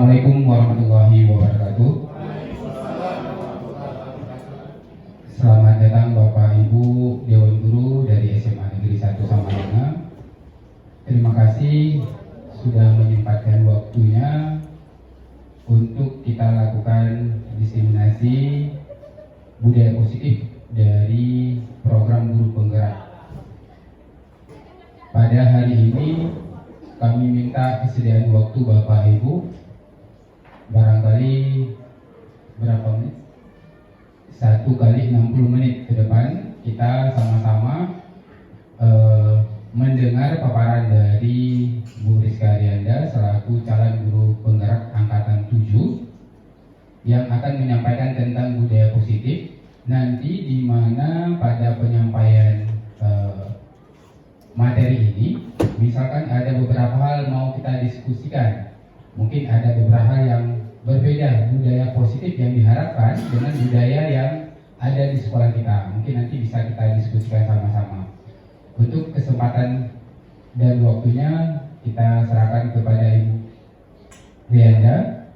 Assalamualaikum warahmatullahi wabarakatuh. Selamat datang Bapak Ibu Dewan Guru dari SMA Negeri 1 Samarinda. Terima kasih sudah menyempatkan waktunya untuk kita lakukan diseminasi budaya positif dari program guru penggerak. Pada hari ini kami minta kesediaan waktu Bapak Ibu barangkali berapa menit? 1 kali 60 menit ke depan kita sama-sama mendengar paparan dari Bu Rizka Arianda selaku calon guru penggerak angkatan 7 yang akan menyampaikan tentang budaya positif. Nanti di mana pada penyampaian materi ini, misalkan ada beberapa hal mau kita diskusikan, mungkin ada beberapa hal yang berbeda budaya positif yang diharapkan dengan budaya yang ada di sekolah kita. Mungkin nanti bisa kita diskusikan sama-sama. Untuk kesempatan dan waktunya kita serahkan kepada Ibu Rianda.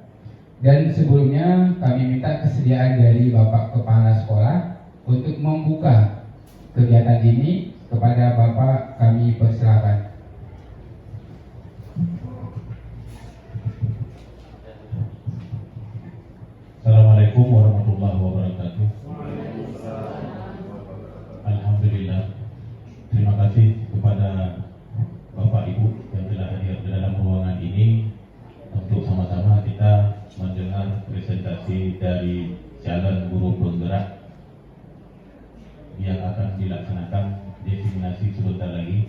Dan sebelumnya kami minta kesediaan dari Bapak Kepala Sekolah untuk membuka kegiatan ini. Kepada Bapak kami persilakan. Assalamualaikum warahmatullahi wabarakatuh. Alhamdulillah. Terima kasih kepada Bapak Ibu yang telah hadir di dalam ruangan ini untuk sama-sama kita mendengar presentasi dari calon guru penggerak yang akan dilaksanakan diseminasi sebentar lagi.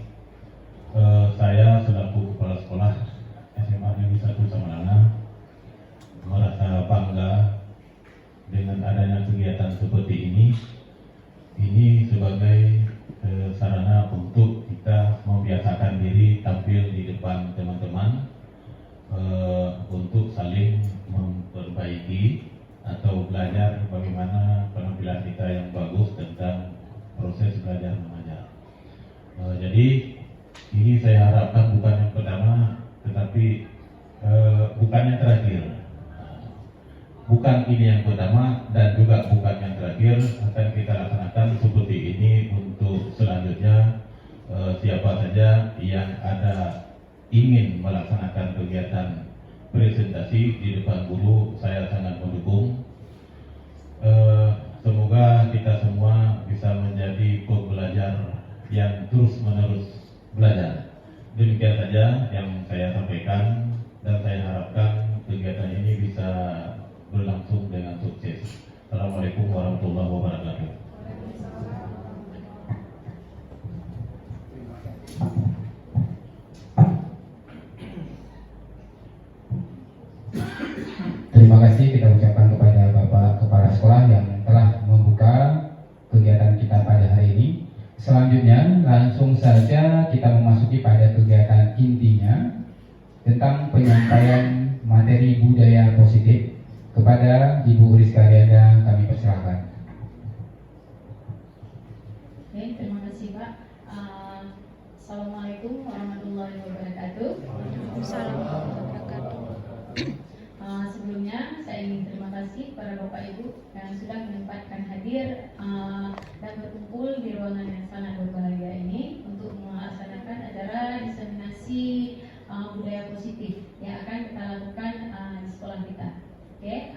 Saya selaku kepala sekolah SMA Negeri 1 Samarinda merasa bangga dengan adanya kegiatan seperti ini. Ini sebagai sarana untuk kita membiasakan diri tampil di depan teman-teman untuk saling memperbaiki atau belajar bagaimana penampilan kita yang bagus tentang proses belajar mengajar. Jadi ini saya harapkan bukan yang pertama, tetapi bukan yang terakhir. Bukan ini yang pertama dan juga bukan yang terakhir. Akan kita laksanakan seperti ini untuk selanjutnya. Siapa saja yang ada ingin melaksanakan kegiatan presentasi di depan guru, saya sangat mendukung. Semoga kita semua bisa menjadi pembelajar yang terus-menerus belajar. Demikian saja yang saya sampaikan dan saya harapkan kegiatan ini bisa berlangsung dengan sukses. Assalamualaikum warahmatullahi wabarakatuh. Terima kasih kita ucapkan kepada Bapak Kepala Sekolah yang telah membuka kegiatan kita pada hari ini. Selanjutnya langsung saja kita memasuki pada kegiatan intinya tentang penyampaian materi budaya positif. Kepada Ibu Rizka Arianda kami persilakan. Oke, terima kasih Pak. Assalamualaikum warahmatullahi wabarakatuh. Waalaikumsalam warahmatullahi wabarakatuh. Sebelumnya saya ingin terima kasih kepada Bapak Ibu yang sudah menyempatkan hadir dan berkumpul di ruangan yang sangat berbahagia ini untuk melaksanakan acara diseminasi budaya positif yang akan kita lakukan di sekolah kita. Oke,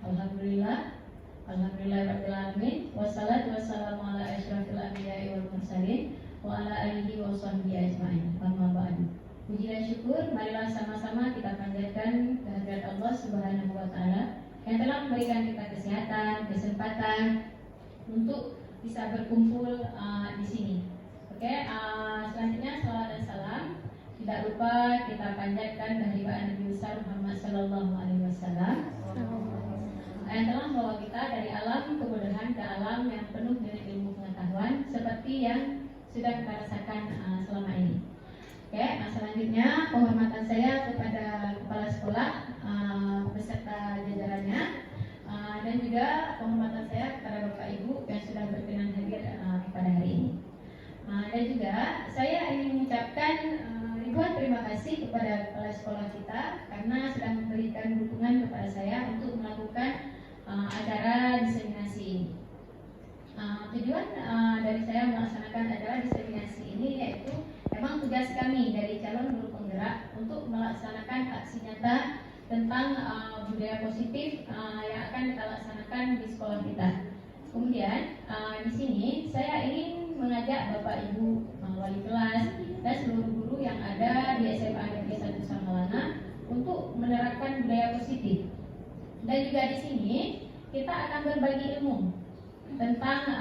Alhamdulillah rabbil alamin. Wassalatu wassalamu ala asyrafil anbiya'i wal mursalin wa ala alihi wa sahbihi ajma'in. Amma ba'du. Puji dan syukur marilah sama-sama kita panjatkan kehadirat Allah Subhanahu wa taala yang telah memberikan kita kesehatan, kesempatan untuk bisa berkumpul di sini. Oke, selanjutnya salawat dan salam tidak lupa kita panjatkan kehadirat Nabi besar Muhammad sallallahu alaihi wasallam yang telah membawa kita dari alam kebodohan ke alam yang penuh dengan ilmu pengetahuan seperti yang sudah kita rasakan selama ini. Oke, selanjutnya penghormatan saya kepada kepala sekolah beserta jajarannya dan juga penghormatan saya kepada Bapak Ibu yang sudah berkenan hadir pada hari ini. Dan juga saya ingin mengucapkan kedua, terima kasih kepada kepala sekolah kita karena sudah memberikan dukungan kepada saya untuk melakukan acara diseminasi ini. Tujuan dari saya melaksanakan acara diseminasi ini yaitu memang tugas kami dari calon guru penggerak untuk melaksanakan aksi nyata tentang budaya positif yang akan kita laksanakan di sekolah kita. Kemudian di sini saya ingin mengajak Bapak Ibu wali kelas dan seluruh guru yang ada di SMA Negeri 1 Samalana untuk menerapkan budaya positif. Dan juga di sini kita akan berbagi ilmu tentang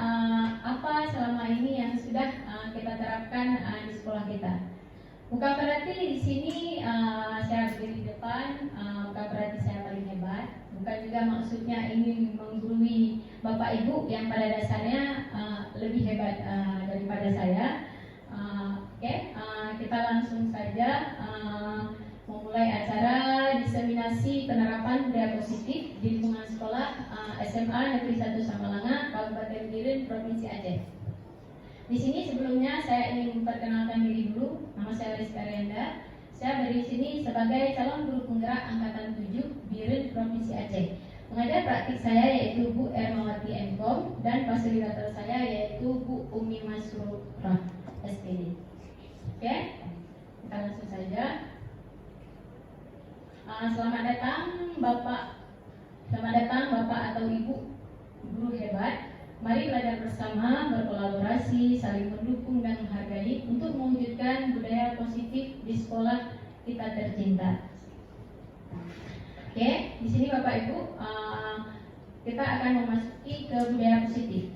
apa selama ini yang sudah kita terapkan di sekolah kita. Bukan berarti di sini saya berdiri di depan, bukan berarti saya paling hebat. Bukan juga maksudnya ingin menggurui Bapak Ibu yang pada dasarnya lebih hebat daripada saya. Oke, kita langsung saja memulai acara diseminasi penerapan budaya positif di lingkungan sekolah SMA Negeri 1 Samalanga, Kabupaten Biren, Provinsi Aceh. Di sini sebelumnya saya ingin memperkenalkan diri dulu. Nama saya Rizka Rianda. Saya berdiri di sini sebagai calon guru penggerak angkatan 7 Biren, Provinsi Aceh. Pengajar praktik saya yaitu Bu Ermawati Mkom dan fasilitator saya yaitu Bu Umi Masrurah SPD. Oke, kita langsung saja. Selamat datang Bapak atau Ibu guru hebat. Mari belajar bersama, berkolaborasi, saling mendukung dan menghargai untuk mewujudkan budaya positif di sekolah kita tercinta. Oke, di sini Bapak Ibu, kita akan memasuki ke budaya positif.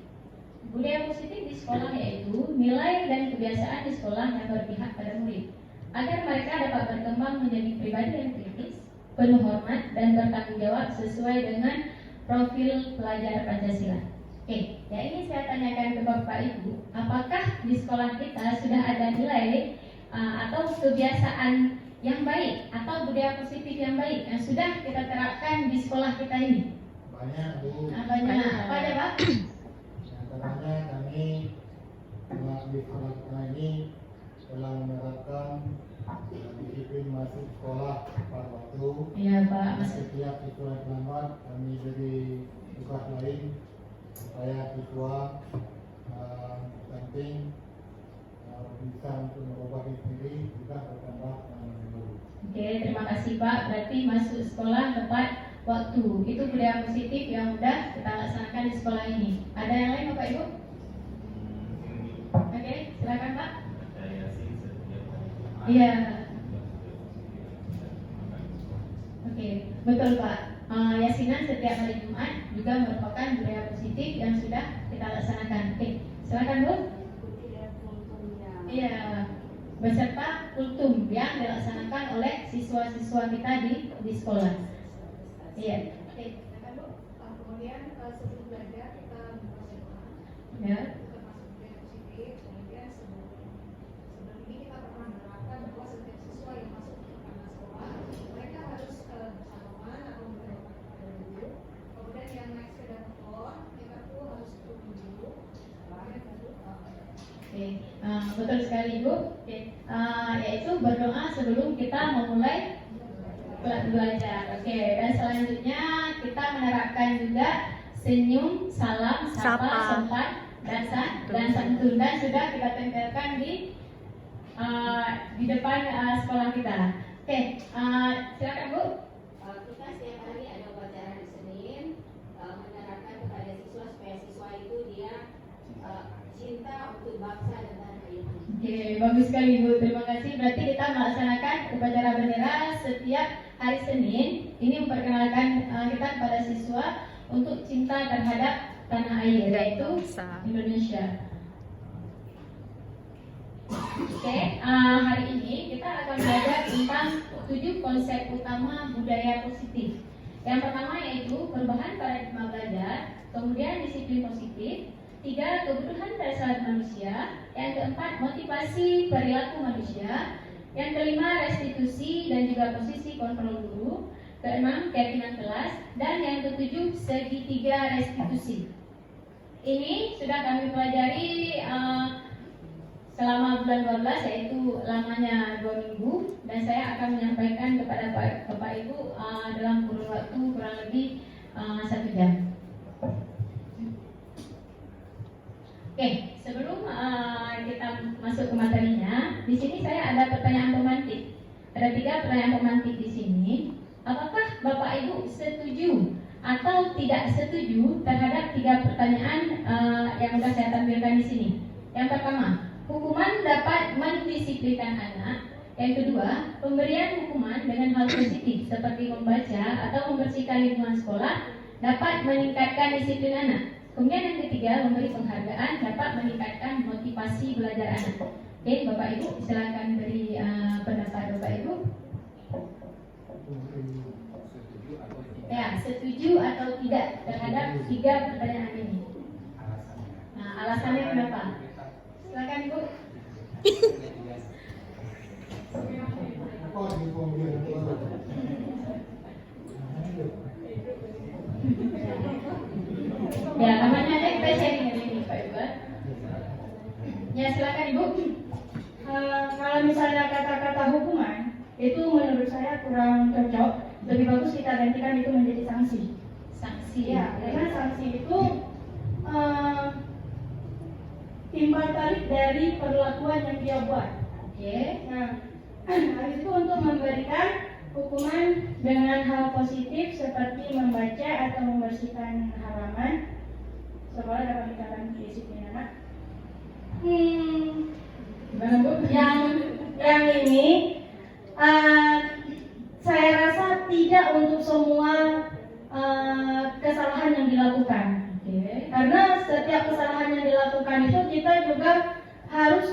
Budaya positif di sekolah yaitu nilai dan kebiasaan di sekolah yang berpihak pada murid, agar mereka dapat berkembang menjadi pribadi yang kritis, penuh hormat dan bertanggung jawab sesuai dengan profil pelajar Pancasila. Oke, ya ini saya tanyakan ke Bapak Ibu, apakah di sekolah kita sudah ada nilai atau kebiasaan yang baik atau budaya positif yang baik yang sudah kita terapkan di sekolah kita ini? Banyak, Bu. Banyak. Apa aja, Pak? Antaranya kami di sekolah kita ini telah menerapkan disiplin masuk sekolah tepat waktu. Iya, Pak. Setiap siswa terlambat kami beri tugas lain supaya siswa penting bisa untuk merubah diri, bisa bertambah baru. Oke, terima kasih Pak. Berarti masuk sekolah tepat waktu. Itu budaya positif yang sudah kita laksanakan di sekolah ini. Ada yang lain Bapak Ibu? Oke, silakan Pak. Iya. Oke, betul Pak. Yasinan setiap hari Jumat juga merupakan budaya positif yang sudah kita laksanakan. Oke, silakan Bu. Iya, beserta kultum yang dilaksanakan oleh siswa-siswa kita di sekolah. Iya. Oke, silakan Bu. Kemudian sebelum belajar kita berdoa, Ya. termasuk budaya positif. Kemudian sebelum ini kita pernah menerapkan bahwa setiap siswa yang masuk ke kamar sekolah mereka harus bersalaman atau berdoa kepada guru. Kemudian yang naik sepeda motor mereka tuh harus duduk. Oke, betul sekali Ibu. Oke, yaitu berdoa sebelum kita memulai belajar. Oke, dan selanjutnya kita menerapkan juga senyum, salam, sapa, sopan, dan santun dan sudah kita tempelkan di depan sekolah kita. Oke, silakan Bu. Kita setiap hari ada upacara di Senin menerapkan kepada siswa supaya siswa itu dia cinta untuk bangsa dan tanah air. Oke, bagus sekali Bu. Terima kasih. Berarti kita melaksanakan upacara bendera setiap hari Senin. Ini memperkenalkan kita kepada siswa untuk cinta terhadap tanah air, yaitu Indonesia. Oke, hari ini kita akan belajar tentang 7 konsep utama budaya positif. Yang pertama yaitu perubahan paradigma belajar, kemudian disiplin positif, 3. Kebutuhan dasar manusia, yang keempat motivasi perilaku manusia, yang kelima restitusi dan juga posisi kontrol guru, keenam keyakinan kelas, dan yang ketujuh segitiga restitusi. Ini sudah kami pelajari selama bulan 12 yaitu lamanya 2 minggu, dan saya akan menyampaikan kepada Bapak Ibu dalam kurun waktu kurang lebih 1 jam. Oke, sebelum kita masuk ke materinya, di sini saya ada pertanyaan pemantik. Ada 3 pertanyaan pemantik di sini. Apakah Bapak Ibu setuju atau tidak setuju terhadap 3 pertanyaan yang sudah saya tampilkan di sini? Yang pertama, hukuman dapat mendisiplinkan anak. Yang kedua, pemberian hukuman dengan hal positif seperti membaca atau membersihkan lingkungan sekolah dapat meningkatkan disiplin anak. Kemudian yang ketiga, memberi penghargaan dapat meningkatkan motivasi belajar anak. Oke, Bapak Ibu, silakan beri pendapat Bapak Ibu. Ya, setuju atau tidak terhadap 3 pertanyaan ini? Nah, alasannya kenapa? Silakan Ibu. Ya, namanya ada kita sharing ini Pak Ibu. Ya, silakan Ibu. Kalau misalnya kata-kata hukuman itu menurut saya kurang cocok. Lebih bagus kita gantikan itu menjadi sanksi. Sanksi Ya, karena sanksi itu timbal balik dari perlakuan yang dia buat. Oke. Nah, habis itu untuk memberikan hukuman dengan hal positif seperti membaca atau membersihkan halaman, sekolah dapat meningkatkan disiplin anak. Gimana Bu? Yang ini saya rasa tidak untuk semua kesalahan yang dilakukan. Oke. Karena setiap kesalahan yang dilakukan itu kita juga harus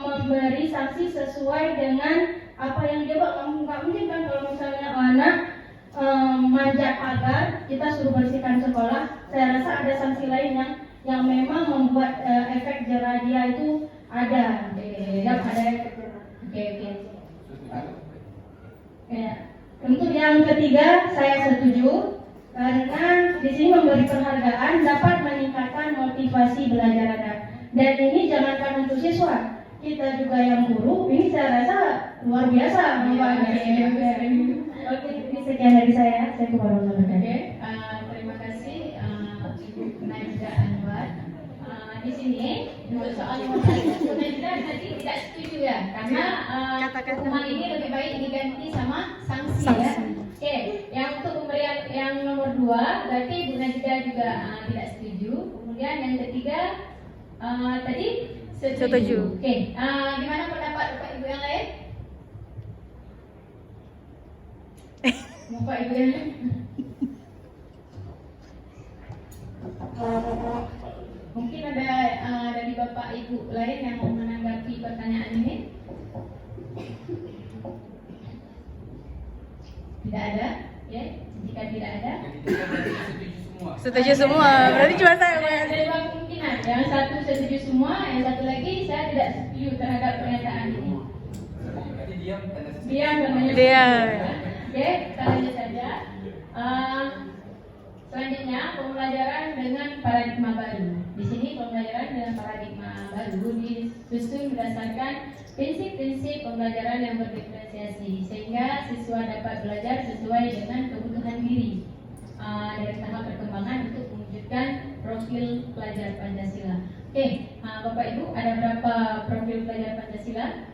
memberi sanksi sesuai dengan apa yang dia buat. Nggak mungkin kan kalau misalnya anak manjat pagar, kita suruh bersihkan sekolah. Saya rasa ada sanksi lain yang memang membuat efek jerah dia itu ada. Ada efek jerah. Oke. Ya. Untuk yang ketiga saya setuju karena di sini memberi penghargaan dapat meningkatkan motivasi belajar anak. Dan ini jangankan untuk siswa, kita juga yang guru, ini saya rasa luar biasa. Oke, ini sekian dari saya kepada Oke, terima kasih Ibu Najda Anwar. Di sini untuk soal nomor 1, Najda tadi tidak setuju ya, karena hukuman ini lebih baik diganti sama sanksi ya. Oke, yang untuk pemberian yang nomor 2 berarti Bu Najda juga tidak setuju. Kemudian yang ketiga tadi setuju. Oke, gimana pendapat Bapak Ibu yang lain? Bapak Ibu yang lain? Mungkin ada dari Bapak Ibu lain yang mau menanggapi pertanyaan ini? Tidak ada, ya? Jika tidak ada, Setuju semua. Berarti cuma saya. ada 2 kemungkinan. Yang satu setuju semua, yang satu lagi saya tidak setuju terhadap pernyataan ini. Diam namanya. Diam. Oke, kita lanjut saja. Selanjutnya pembelajaran dengan paradigma baru. Di sini pembelajaran dengan paradigma baru disusun berdasarkan prinsip-prinsip pembelajaran yang berdiferensiasi sehingga siswa dapat belajar sesuai dengan kebutuhan diri dari tahap perkembangan untuk mewujudkan profil pelajar Pancasila. Oke, Bapak Ibu, ada berapa profil pelajar Pancasila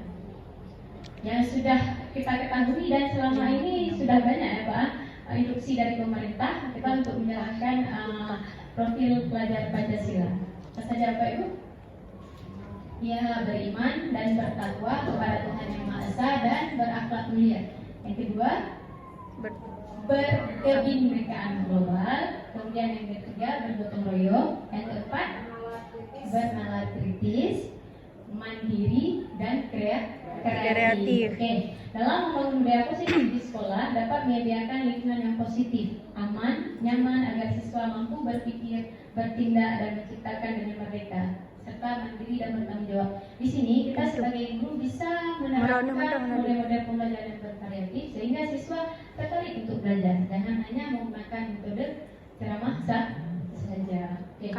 yang sudah kita ketahui dan selama ini sudah banyak ya Pak instruksi dari pemerintah kita untuk menyerahkan profil pelajar Pancasila. Apa saja Bapak Ibu? Ya, beriman dan bertakwa kepada Tuhan Yang Maha Esa dan berakhlak mulia. Yang kedua, berkebinekaan global. Kemudian yang ketiga, bergotong royong. Yang keempat, bernalar kritis, mandiri dan kreatif. Oke. Dalam membangun budaya positif di sekolah dapat menyediakan lingkungan yang positif, aman, nyaman agar siswa mampu berpikir, bertindak dan menciptakan dengan merdeka serta mandiri dan bertanggung jawab. Di sini kita sebagai guru bisa menerapkan model-model pembelajaran yang bervariatif sehingga siswa tertarik untuk belajar. Jangan hanya menggunakan metode ceramah saja. Oke.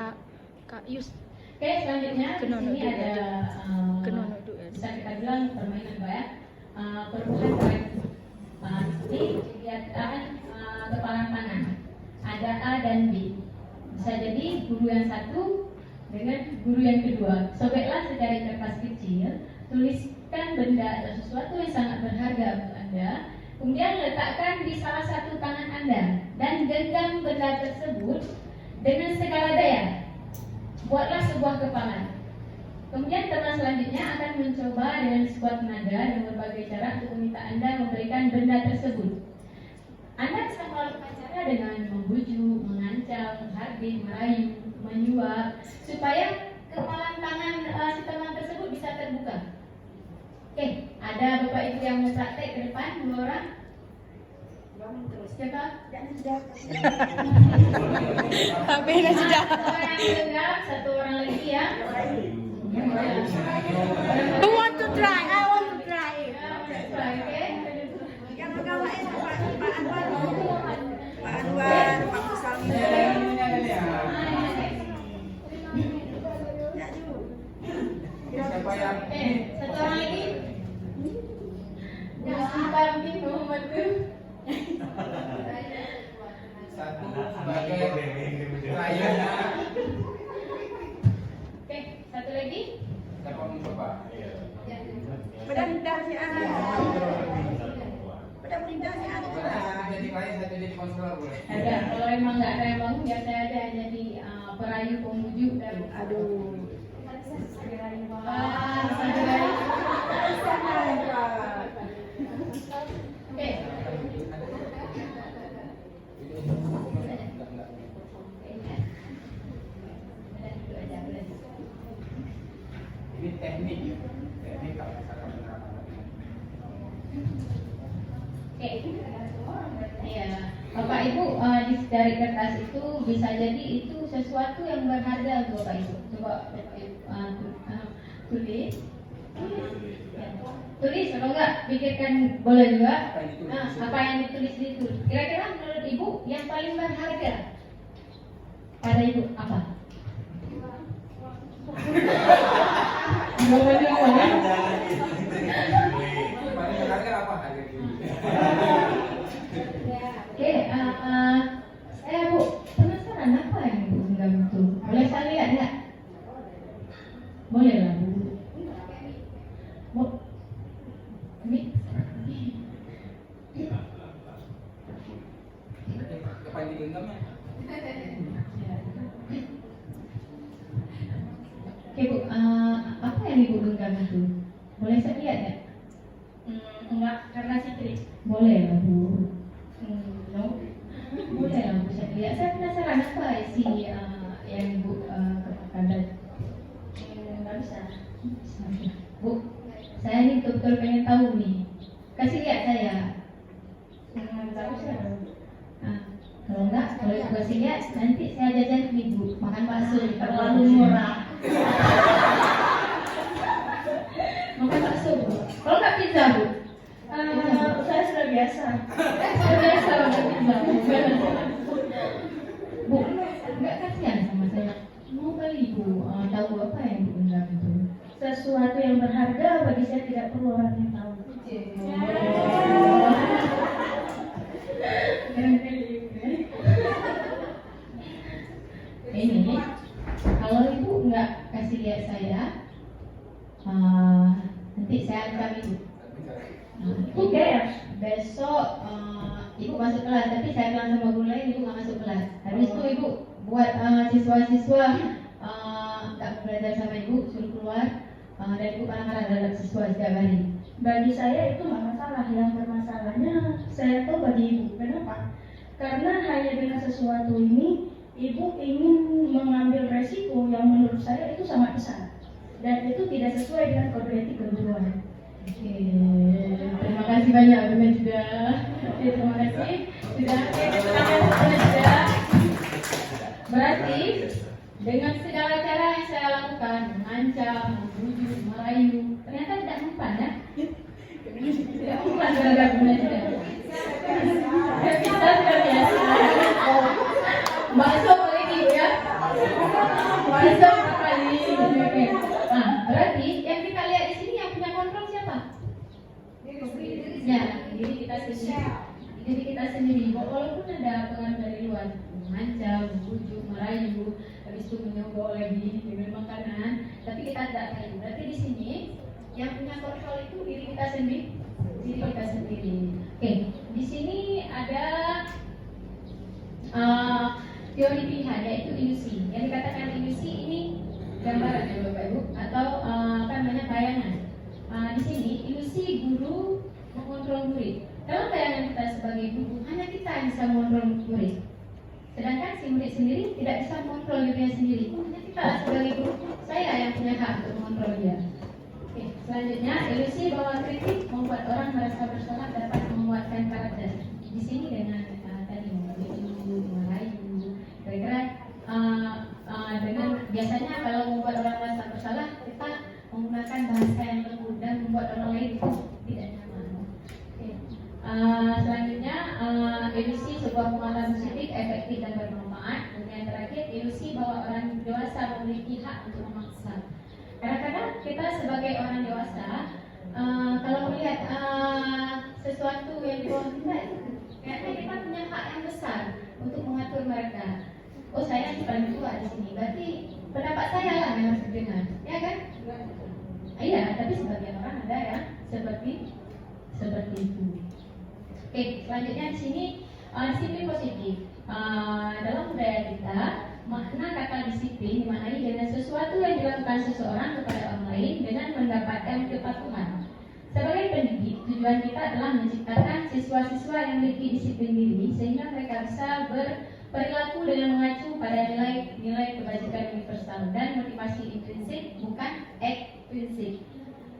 Kak Yus. Oke, selanjutnya di sini ada bisa kita bilang permainan Pak ya. Perubahan terakhir. Di kegiatan kepalan tangan ada A dan B. Bisa jadi guru yang satu dengan guru yang kedua. Sobeklah secari kertas kecil, tuliskan benda atau sesuatu yang sangat berharga untuk Anda. Kemudian letakkan di salah satu tangan Anda dan genggam benda tersebut dengan segala daya. Buatlah sebuah kepalan. Kemudian teman selanjutnya akan mencoba dengan sekuat tenaga dan berbagai cara untuk meminta Anda memberikan benda tersebut. Anda bisa melakukan cara dengan membujuk, mengancam, menghardik, merayu, menyuap, supaya kepalan tangan si teman tersebut bisa terbuka. Oke, ada Bapak Ibu yang mau praktek ke depan, 2 orang? Siapa? Tapi dah sudah. Satu orang yang genggam, satu orang lagi yang Who want to try? I want to try. Oke. Pak Anwar, Pak Musami. Siapa yang Satu orang lagi. Musibah bin Muhammad tu. satu sebagai rakyat? Oke, satu lagi. Siapa mencoba? Mudah-mudahan si anak. Mudah-mudahan si anak. Jadi klien, satu jadi konselor boleh. Ada. Kalau emang nggak ada yang bangun, biar saya ada jadi perayu pembujuk dan Aduh. satu lagi. Oke. Ini teknik kalau misalkan penerapan. Oke. Iya. Bapak Ibu, dari kertas itu bisa jadi itu sesuatu yang berharga untuk Bapak Ibu. Coba Bapak Ibu tulis. Ya. Tulis, kalau enggak pikirkan boleh juga. Apa yang ditulis itu. Kira-kira menurut Ibu yang paling berharga pada Ibu apa? Paling berharga apa harga diri? Oke, saya Bu penasaran apa yang Ibu genggam itu? Boleh saya lihat nggak? Boleh lah Bu. Bu, ini Apa yang digenggamnya? Oke Bu, apa yang Ibu genggam itu? Boleh saya lihat nggak? Enggak, karena sikrik. Boleh lah Bu. No? Boleh lah Bu, saya lihat. Saya penasaran apa isi yang Ibu katakan. Enggak bisa. Bu, saya ini betul-betul pengen tahu nih. Kasih lihat saya. Enggak bisa. Kalau enggak, kalau Ibu kasih lihat, nanti saya jajan Ibu makan bakso Terlalu murah. Makan bakso Bu. Kalau enggak pizza Bu. Saya sudah biasa. Saya biasa makan pizza Bu. Enggak kasihan sama saya. Mau kali Ibu tahu apa yang Ibu genggam itu? Sesuatu yang berharga bagi saya tidak perlu orang yang tahu. Ini kalau Ibu nggak kasih lihat saya, nanti saya ancam Ibu. Oke. Besok Ibu masuk kelas, tapi saya bilang sama guru lain Ibu nggak masuk kelas. Habis itu Ibu buat siswa-siswa tak belajar sama Ibu, suruh keluar dan Ibu marah-marah terhadap siswa setiap hari. Bagi saya itu nggak masalah. Yang bermasalahnya saya tahu bagi ibu. Kenapa? Karena hanya dengan sesuatu ini ibu ingin mengambil resiko yang menurut saya itu sangat besar dan itu tidak sesuai dengan kode etik keguruan. Oke, terima kasih banyak Bu Najda. Oke, terima kasih. Sudah sudah. Berarti dengan segala cara yang saya lakukan, mengancam, membujuk, merayu, ternyata tidak mempan ya? Tidak mempan gara-gara Bu Najda. Kita sudah biasa. Bakso boleh Ibu ya? Bakso berapa kali? sendiri, walaupun ada pengaruh dari luar, mengancam, membujuk, merayu, habis itu menyogok lagi dengan makanan, tapi kita tidak tahu. Berarti di sini yang punya kontrol itu diri kita sendiri. Oke, di sini ada teori pilihan, yaitu ilusi. Yang dikatakan ilusi ini gambaran ya Bapak Ibu, atau bayangan. Di sini ilusi guru mengontrol murid. Dalam bayangan kita sebagai guru, hanya kita yang bisa mengontrol murid. Sedangkan si murid sendiri tidak bisa mengontrol dirinya sendiri. Hanya kita sebagai guru, saya yang punya hak untuk mengontrol dia. Oke, selanjutnya ilusi bahwa kritik membuat orang merasa bersalah dapat menguatkan karakter. Di sini dengan tadi membujuk, merayu, kira-kira dengan biasanya kalau membuat orang merasa bersalah, kita menggunakan bahasa yang lembut dan membuat orang lain itu tidak nyaman. Oke. Selanjutnya ilusi sebuah pengalaman positif, efektif dan bermanfaat. Dan yang terakhir ilusi bahwa orang dewasa memiliki hak untuk memaksa. Kadang-kadang kita sebagai orang dewasa kalau melihat sesuatu yang di bawah kita itu kayaknya kita punya hak yang besar untuk mengatur mereka. Oh, saya yang paling tua di sini, berarti pendapat saya lah yang harus didengar, ya kan? Iya, tapi sebagian orang ada yang seperti itu. Oke, selanjutnya di sini disiplin positif. Dalam budaya kita, makna kata disiplin dimaknai dengan sesuatu yang dilakukan seseorang kepada orang lain dengan mendapatkan kepatuhan. Sebagai pendidik, tujuan kita adalah menciptakan siswa-siswa yang memiliki disiplin diri sehingga mereka bisa berperilaku dengan mengacu pada nilai-nilai kebajikan universal dan motivasi intrinsik, bukan ekstrinsik.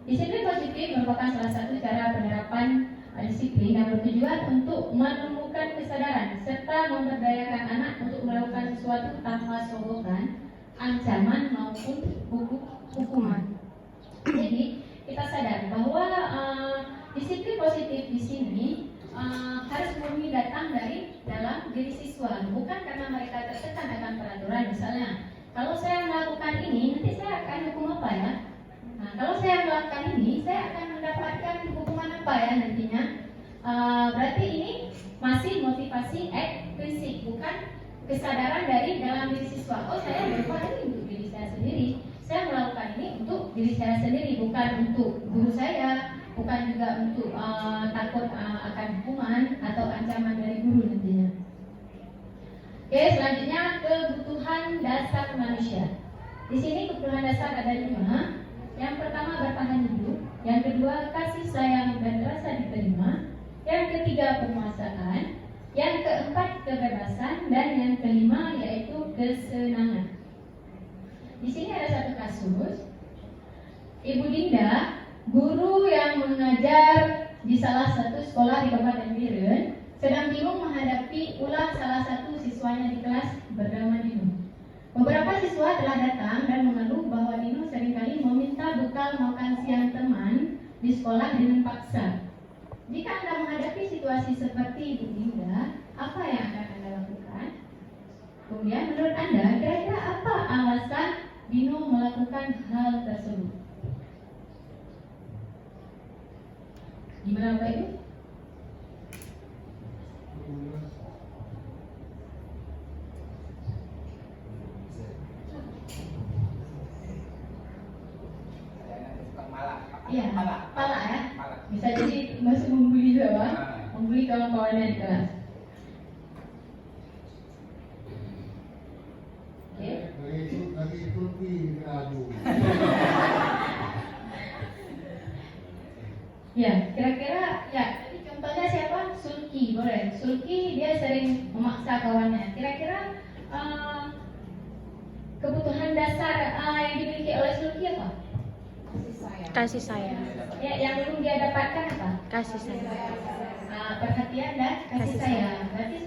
Disiplin positif merupakan salah satu cara penerapan disiplin yang bertujuan untuk menemukan kesadaran serta memberdayakan anak untuk melakukan sesuatu tanpa sogokan, ancaman maupun hukuman. Jadi kita sadar bahwa disiplin positif di sini harus murni datang dari dalam diri siswa, bukan karena mereka tertekan akan peraturan. Misalnya, kalau saya melakukan ini, nanti saya akan hukum apa ya? Nah, kalau saya melakukan ini, saya akan mendapatkan hukuman apa ya nantinya? Berarti ini masih motivasi ekstrinsik, bukan kesadaran dari dalam diri siswa. Oh, saya melakukan ini untuk diri saya sendiri. Saya melakukan ini untuk diri saya sendiri, bukan untuk guru saya, bukan juga untuk takut akan hukuman atau ancaman dari guru nantinya. Oke, selanjutnya kebutuhan dasar manusia. Di sini kebutuhan dasar ada 5. Yang pertama bertahan hidup, yang kedua kasih sayang dan rasa diterima, yang ketiga penguasaan, yang keempat kebebasan, dan yang kelima yaitu kesenangan. Di sini ada satu kasus, Ibu Dinda, guru yang mengajar di salah satu sekolah di Kabupaten Biren, sedang bingung menghadapi ulah salah satu siswanya di kelas bernama Dino. Beberapa siswa telah datang dan mengeluh bahwa Dino seringkali meminta bekal makan siang teman di sekolah dengan paksa. Jika Anda menghadapi situasi seperti Ibu Dinda, apa yang akan Anda lakukan? Kemudian menurut Anda, kira-kira apa alasan Dino melakukan hal tersebut? Gimana Bapak Ibu? Iya, pala ya. Bisa jadi masuk membuli juga, Pak. Membuli kawan-kawannya di kelas. Oke. Lagi Turki ngadu. Ya, kira-kira ya. Jadi contohnya siapa? Sulki, boleh. Sulki dia sering memaksa kawannya. Kira-kira kebutuhan dasar yang dimiliki oleh Sulki apa? Kasih sayang. Ya, yang belum dia dapatkan apa? Kasih sayang. Perhatian dan kasih sayang. Berarti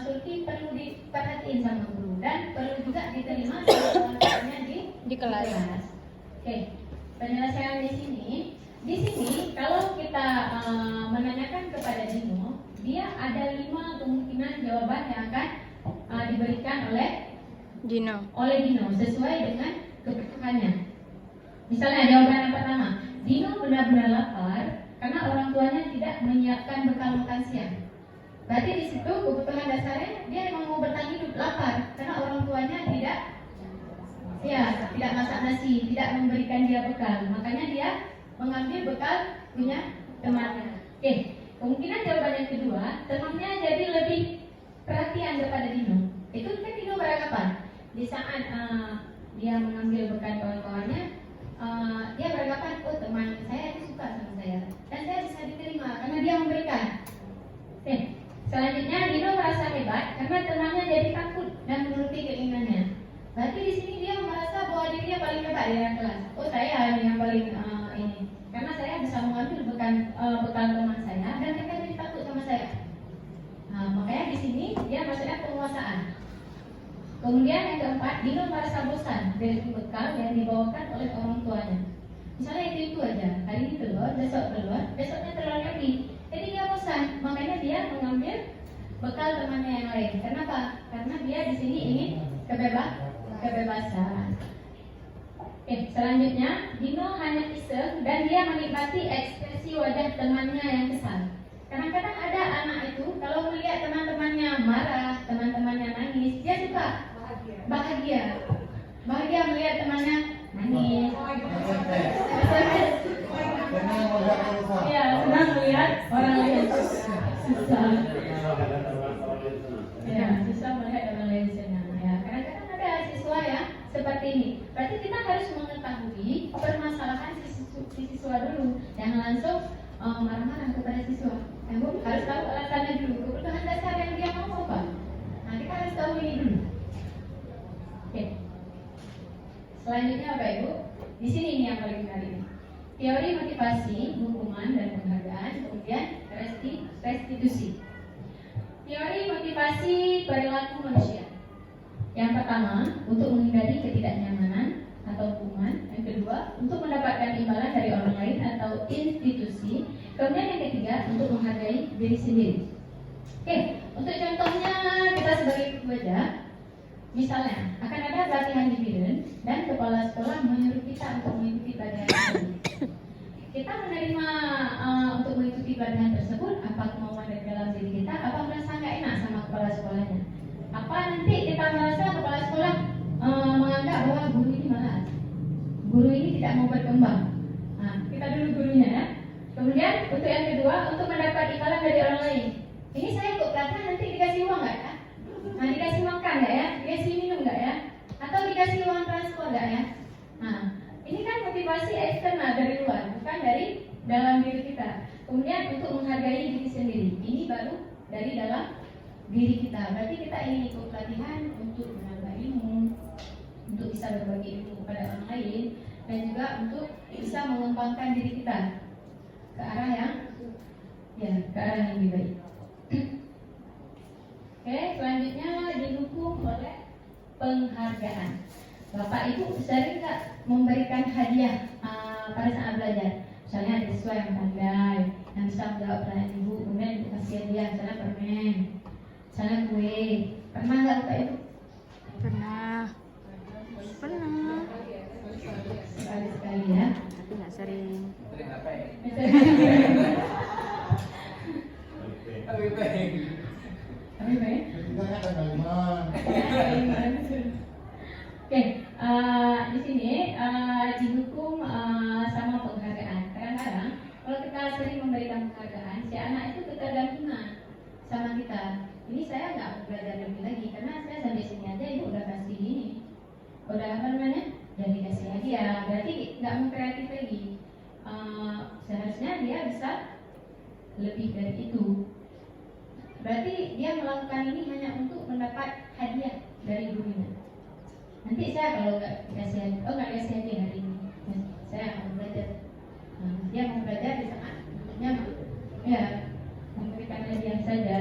Sulki perlu diperhatiin sama guru dan perlu juga diterima sama teman-temannya di kelas. Oke, penyelesaian di sini. Di sini kalau kita menanyakan kepada Dino, dia ada 5 kemungkinan jawaban yang akan diberikan oleh Dino sesuai dengan kebutuhannya. Misalnya jawaban yang pertama, Dino benar-benar lapar karena orang tuanya tidak menyiapkan bekal makan siang. Berarti di situ kebutuhan dasarnya dia memang mau bertahan hidup, lapar, karena orang tuanya tidak masak nasi, tidak memberikan dia bekal. Makanya dia mengambil bekal punya temannya. Oke, kemungkinan jawaban yang kedua, temannya jadi lebih perhatian kepada Dino. Itu kan Dino beranggapan di saat dia mengambil bekal kawan-kawannya, dia beranggapan, oh teman saya itu suka sama saya dan saya bisa diterima karena dia memberikan. Oke, selanjutnya Dino merasa hebat karena temannya jadi takut dan menuruti keinginannya. Berarti di sini dia merasa bahwa dirinya paling hebat di dalam kelas. Oh saya yang paling ini, karena saya bisa mengambil bekal teman saya dan mereka jadi takut sama saya. Nah, makanya di sini dia maksudnya penguasaan. Kemudian yang keempat, Dino merasa bosan dari bekal yang dibawakan oleh orang tuanya. Misalnya itu aja, hari ini telur, besoknya telur lagi. Jadi dia bosan, makanya dia mengambil bekal temannya yang lain. Kenapa? Karena dia di sini ingin kebebasan. Oke, selanjutnya Dino hanya iseng dan dia menikmati ekspresi wajah temannya yang kesal. Kadang-kadang ada anak itu kalau melihat teman-temannya marah, teman-temannya nangis, dia suka bahagia melihat temannya nangis. Ya, senang melihat orang lain susah. Ya, susah melihat orang lain senang. Ya, kadang-kadang ada siswa yang seperti ini. Berarti kita harus mengetahui permasalahan si siswa dulu, jangan langsung marah-marah kepada siswa. Kamu harus tahu alasannya dulu, kebutuhan dasar yang dia mau apa. Nah, kita harus tahu ini dulu. Oke. Selanjutnya apa Ibu? Di sini ini yang paling menarik. Teori motivasi, hukuman dan penghargaan, kemudian restitusi. Teori motivasi perilaku manusia. Yang pertama, untuk menghindari ketidaknyamanan atau hukuman. Yang kedua, untuk mendapatkan imbalan dari orang lain atau institusi. Kemudian yang ketiga, untuk menghargai diri sendiri. Oke, untuk contohnya kita sebagai guru aja. Misalnya, akan ada pelatihan dividen dan kepala sekolah menyuruh kita untuk mengikuti pelatihan tersebut. Kita menerima untuk mengikuti pelatihan tersebut, apa kemauan dari dalam diri kita, apa merasa nggak enak sama kepala sekolahnya. Apa nanti kita merasa kepala sekolah menganggap bahwa guru ini malas, guru ini tidak mau berkembang. Nah, kita dulu gurunya ya. Kemudian untuk yang kedua, untuk mendapat imbalan dari orang lain. Ini saya ikut pelatihan nanti dikasih uang nggak ya? Nah, dikasih makan nggak ya? Dikasih minum nggak ya? Atau dikasih uang transport nggak ya? Nah, ini kan motivasi eksternal dari luar, bukan dari dalam diri kita. Kemudian untuk menghargai diri sendiri, ini baru dari dalam diri kita. Berarti kita ingin ikut pelatihan untuk menambah ilmu, untuk bisa berbagi ilmu kepada orang lain, dan juga untuk bisa mengembangkan diri kita ke arah yang lebih baik. Oke, selanjutnya didukung oleh penghargaan. Bapak Ibu sering nggak memberikan hadiah pada saat belajar? Misalnya ada siswa yang pandai, yang bisa menjawab pertanyaan Ibu, kemudian Ibu kasih hadiah, misalnya permen, misalnya kue. Pernah nggak Bapak Ibu? Pernah. Sekali-sekali ya. Tapi nggak sering. Tapi baik. Ketiganya kan kalimat. Oke, di sini didukung sama penghargaan. Kadang-kadang kalau kita sering memberikan penghargaan, si anak itu ketergantungan sama kita. Ini saya nggak mau belajar lebih lagi karena saya sampai sini aja Ibu udah kasih ini, udah apa namanya, udah dikasih hadiah. Berarti nggak mau kreatif lagi. Seharusnya dia bisa lebih dari itu. Berarti dia melakukan ini hanya untuk mendapat hadiah dari gurunya. Nanti saya kalau nggak dikasih hadiah hari ini, saya akan belajar. Nah, dia mau belajar di saat memberikan hadiah saja.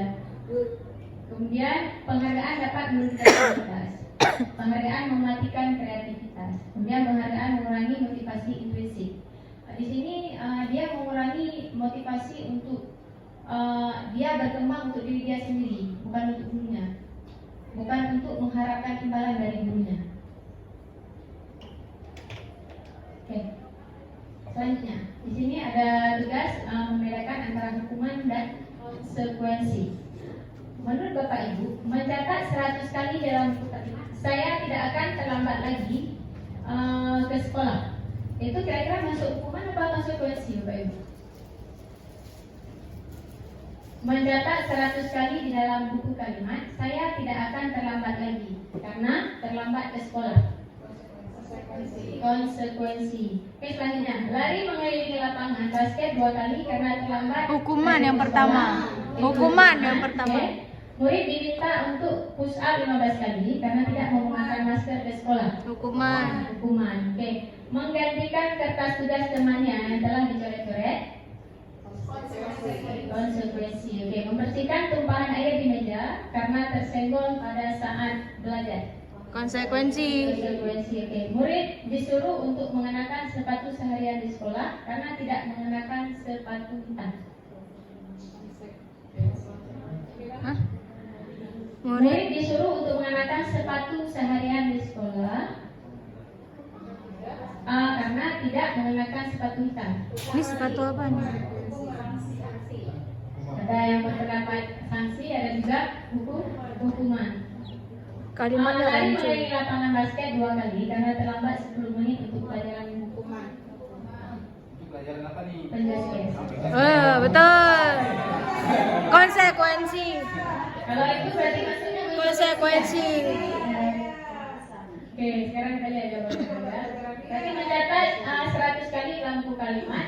Kemudian penghargaan dapat meningkatkan kreativitas. Penghargaan mematikan kreativitas. Kemudian penghargaan mengurangi motivasi intrinsik. Di sini dia mengurangi motivasi untuk dia berkembang untuk diri dia sendiri, bukan untuk gurunya, bukan untuk mengharapkan imbalan dari gurunya. Oke, selanjutnya di sini ada tugas ancaman dan konsekuensi. Menurut Bapak Ibu, mencatat 100 kali dalam buku kalimat, saya tidak akan terlambat lagi ke sekolah. Itu kira-kira masuk hukuman apa konsekuensi, Bapak Ibu? Mencatat 100 kali di dalam buku kalimat, saya tidak akan terlambat lagi karena terlambat ke sekolah. Konsekuensi. Oke, selanjutnya, lari mengelilingi lapangan basket 2 kali karena terlambat. Hukuman ke yang sekolah. pertama. Itu Hukuman yang pertama. Oke. Murid diminta untuk push up 15 kali karena tidak menggunakan masker ke sekolah. Hukuman. Hukuman. Oke. Menggantikan kertas tugas temannya yang telah dicoret-coret. Konsekuensi. Oke. Membersihkan tumpahan air di meja karena tersenggol pada saat belajar. Konsekuensi. Konsekuensi. Oke. Murid disuruh untuk mengenakan sepatu seharian di sekolah karena tidak mengenakan sepatu hitam. Hah? Murid disuruh untuk mengenakan sepatu seharian di sekolah karena tidak mengenakan sepatu hitam. Ini sepatu apa nih? Ada yang berpendapat sanksi, ada juga hukuman. Kalimatnya Lari rancu. mengelilingi lapangan basket 2 kali karena terlambat 10 menit untuk pelajaran hukuman. Pelajaran apa nih? Penjelasan. Betul. Konsekuensi. Kalau itu berarti maksudnya Konsekuensi. Oke, sekarang kita lihat jawabannya. Berarti mencatat 100 kali dalam buku kalimat,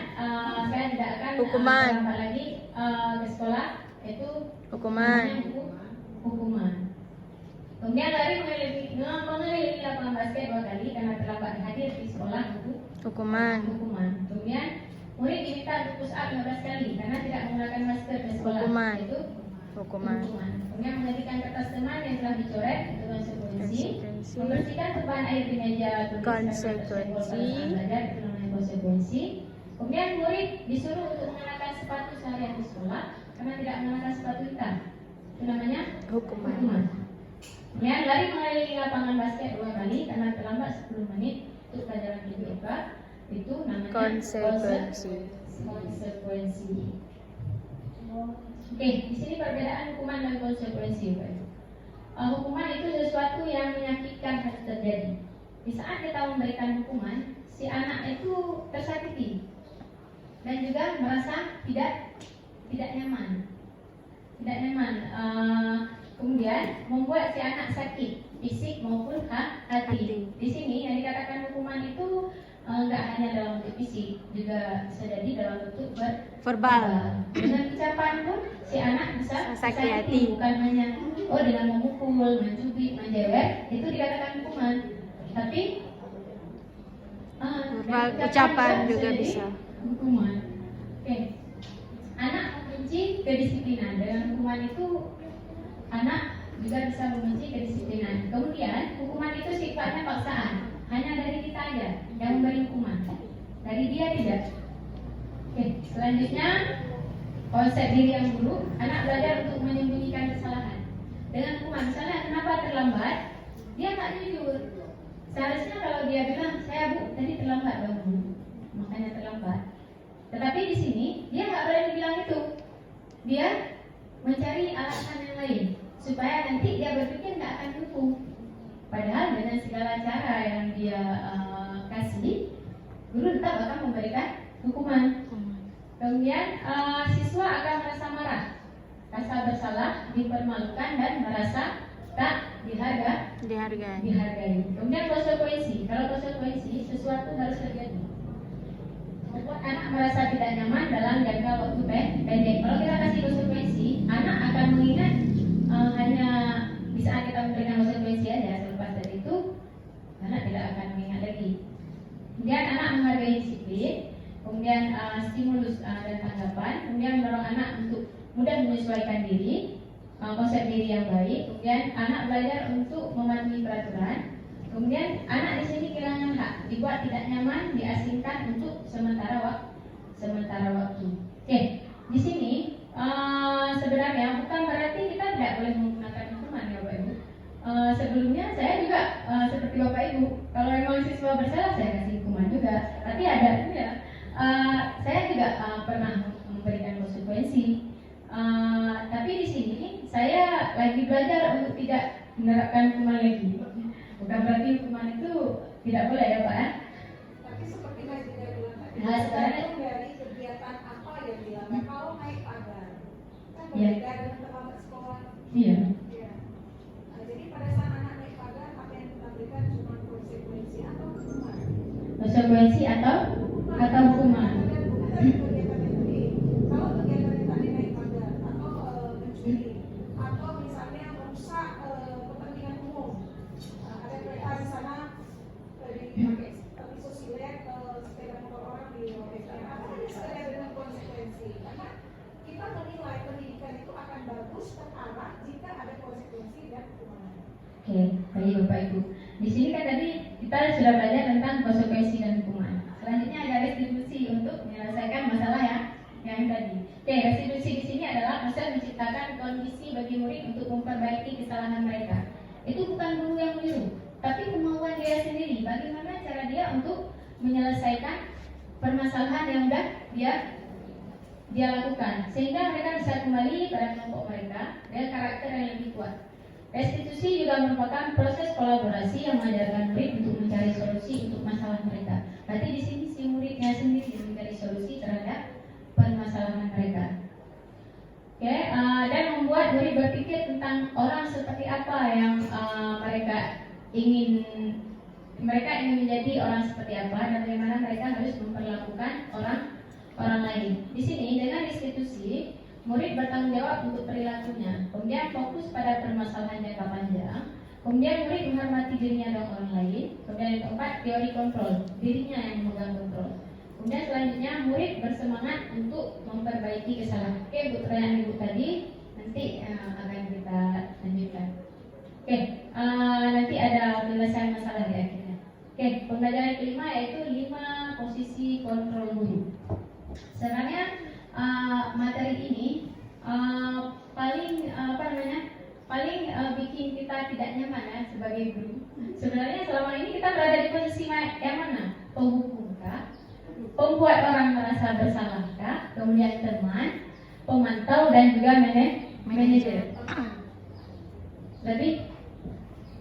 saya tidak akan Hukuman. terlambat lagi ke sekolah, itu Hukuman. Hukuman. Kemudian lari mengelilingi lapangan basket 2 kali karena terlambat hadir di sekolah, itu Hukuman. hukuman. Kemudian murid diminta untuk push up 15 kali karena tidak menggunakan masker di sekolah, Hukuman. itu Hukuman. Kemudian menggantikan kertas teman yang telah dicoret, itu konsekuensi. Konsekuensi. Membersihkan tumpahan air di meja tulis Konsekuensi. belajar, itu namanya konsekuensi. Kemudian murid disuruh untuk mengenakan sepatu seharian di sekolah karena tidak mengenakan sepatu hitam, itu namanya Hukuman. Kemudian lari mengelilingi lapangan basket 2 kali karena terlambat 10 menit untuk pelajaran PBK, itu namanya Konsekuensi. Konsekuensi. Oke, di sini perbedaan hukuman dan konsekuensi, Pak. Hukuman itu sesuatu yang menyakitkan harus terjadi. Di saat kita memberikan hukuman, si anak itu tersakiti dan juga merasa tidak nyaman, kemudian membuat si anak sakit fisik maupun hati. Di sini yang dikatakan hukuman itu nggak hanya dalam bentuk fisik, juga bisa jadi dalam bentuk Verbal. Dengan ucapan pun si anak bisa Sakit hati. sakiti, bukan hanya dengan memukul, mencubit, menjewer itu dikatakan hukuman, tapi Verbal, ucapan juga jadi bisa. hukuman. Oke. Anak membenci kedisiplinan. Dengan hukuman itu anak juga bisa membenci kedisiplinan. Kemudian hukuman itu sifatnya paksaan, hanya dari kita aja yang memberi hukuman, dari dia tidak. Oke, selanjutnya konsep diri yang buruk. Anak belajar untuk menyembunyikan kesalahan dengan hukuman. Misalnya kenapa terlambat, dia nggak jujur. Seharusnya kalau dia bilang, saya bu tadi terlambat bangun, makanya terlambat. Tetapi di sini dia nggak berani bilang itu. Dia mencari alasan yang lain supaya nanti dia berpikir nggak akan dihukum. Padahal dengan segala cara yang dia kasih, guru tetap akan memberikan hukuman. Kemudian siswa akan merasa marah, rasa bersalah, dipermalukan dan merasa tak dihargai. Kemudian konsekuensi. Kalau konsekuensi, sesuatu harus terjadi, membuat anak merasa tidak nyaman dalam jangka waktu pendek. Kalau kita kasih konsekuensi, anak akan mengingat hanya di saat kita memberikan konsekuensi aja. Selepas dari itu, anak tidak akan mengingat lagi. Kemudian anak menghargai disiplin, kemudian stimulus dan tanggapan, kemudian mendorong anak untuk mudah menyesuaikan diri, konsep diri yang baik. Kemudian anak belajar untuk mematuhi peraturan. Kemudian anak di sini kehilangan hak, dibuat tidak nyaman, diasingkan untuk sementara waktu. Oke, di sini sebenarnya bukan berarti kita tidak boleh menggunakan hukuman ya Bapak Ibu. Sebelumnya saya juga seperti Bapak Ibu, kalau memang siswa bersalah saya kasih hukuman juga. Tapi ada ya, saya juga pernah memberikan konsekuensi. lagi belajar untuk tidak menerapkan hukuman lagi. Bukan berarti hukuman itu tidak boleh ya Pak ya. Tapi seperti Mas Dina bilang tadi, Nah, sekarang- tergantung dari kegiatan apa yang dilakukan. Kalau naik pagar, kan Iya. berbeda dengan terlambat sekolah. Iya. Iya. Nah, jadi pada saat anak naik pagar, apa yang kita berikan cuma konsekuensi atau hukuman? Konsekuensi atau hukuman. Bukan tadi kegiatan yang tadi. Kalau kegiatan yang tadi naik pagar atau mencuri atau misalnya merusak kepentingan umum, ada kereta di sana dipakai tapi sosilet sepeda motor orang dirobekkan, apa ini sekedar dengan konsekuensi? Karena kita menilai pendidikan itu akan bagus terarah jika ada konsekuensi dan hukuman. Oke, baik Bapak Ibu. Di sini kan tadi kita sudah belajar tentang konsekuensi dan hukuman. Selanjutnya ada restitusi untuk menyelesaikan masalah yang tadi. Oke, restitusi di sini adalah proses menciptakan kondisi bagi murid untuk memperbaiki kesalahan mereka. Itu bukan guru yang meniru, tapi kemauan dia sendiri. Bagaimana cara dia untuk menyelesaikan permasalahan yang sudah dia lakukan, sehingga mereka bisa kembali pada kelompok mereka dengan karakter yang lebih kuat. Restitusi juga merupakan proses kolaborasi yang mengajarkan murid untuk mencari solusi untuk masalah mereka. Berarti di sini si muridnya sendiri yang mencari solusi terhadap permasalahan mereka. Oke, dan membuat murid berpikir tentang orang seperti apa yang mereka ingin menjadi orang seperti apa dan bagaimana mereka harus memperlakukan orang lain. Di sini dengan restitusi, murid bertanggung jawab untuk perilakunya, kemudian fokus pada permasalahan jangka panjang, kemudian murid menghormati dirinya dan orang lain, kemudian yang keempat teori kontrol, dirinya yang memegang kontrol. Kemudian selanjutnya murid bersemangat untuk memperbaiki kesalahan. Oke, untuk pertanyaan Ibu tadi nanti akan kita lanjutkan. Oke, nanti ada penyelesaian masalah di akhirnya. Oke, pembelajaran kelima yaitu 5 posisi kontrol guru. Sebenarnya materi ini paling bikin kita tidak nyaman ya sebagai guru. Sebenarnya selama ini kita berada di posisi yang mana? Penghukumkah? Pembuat orang merasa bersalahkah? Kemudian teman, pemantau dan juga manajer. Jadi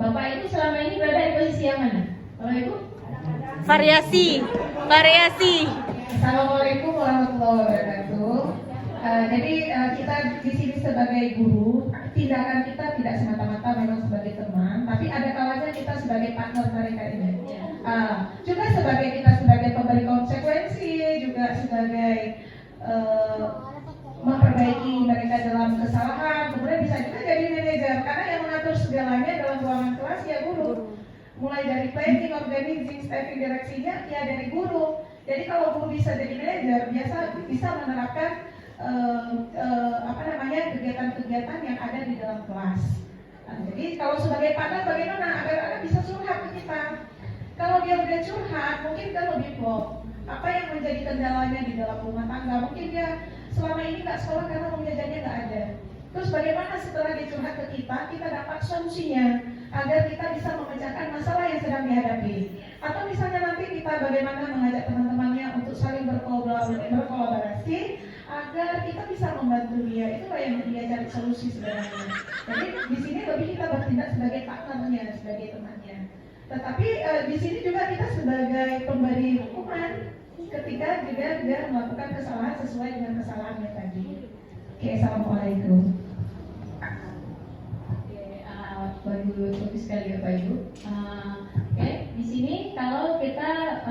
Bapak Ibu selama ini berada di posisi yang mana? Bapak Ibu? Variasi. Assalamualaikum warahmatullahi wabarakatuh. Jadi kita di sini sebagai guru, tindakan kita tidak semata-mata memang sebagai teman, tapi ada kalanya kita sebagai partner mereka ini. Juga kita sebagai pemberi konsekuensi, juga sebagai memperbaiki mereka dalam kesalahan. Kemudian bisa juga jadi manajer, karena yang mengatur segalanya dalam ruangan kelas ya guru. Mulai dari planning, organizing, staffing, direksinya ya dari guru. Jadi kalau guru bisa jadi manajer, bisa menerapkan kegiatan-kegiatan yang ada di dalam kelas. Jadi kalau sebagai partner bagaimana agar anak bisa curhat ke kita? Kalau dia udah curhat, mungkin kita lebih plong. Apa yang menjadi kendalanya di dalam rumah tangga? Mungkin dia selama ini nggak sekolah karena uang jajannya nggak ada. Terus bagaimana setelah dia curhat ke kita dapat solusinya agar kita bisa memecahkan masalah yang sedang dihadapi. Atau misalnya nanti kita bagaimana mengajak teman-temannya untuk saling berkolaborasi agar kita bisa membantu dia. Itulah yang dia cari solusi sebenarnya. Jadi di sini lebih kita bertindak sebagai partnernya, sebagai temannya. Tetapi di sini juga kita sebagai pemberi hukuman ketika dia melakukan kesalahan sesuai dengan kesalahannya tadi. Oke, assalamualaikum. Bagus sekali Bapak Ibu. Oke, di sini kalau kita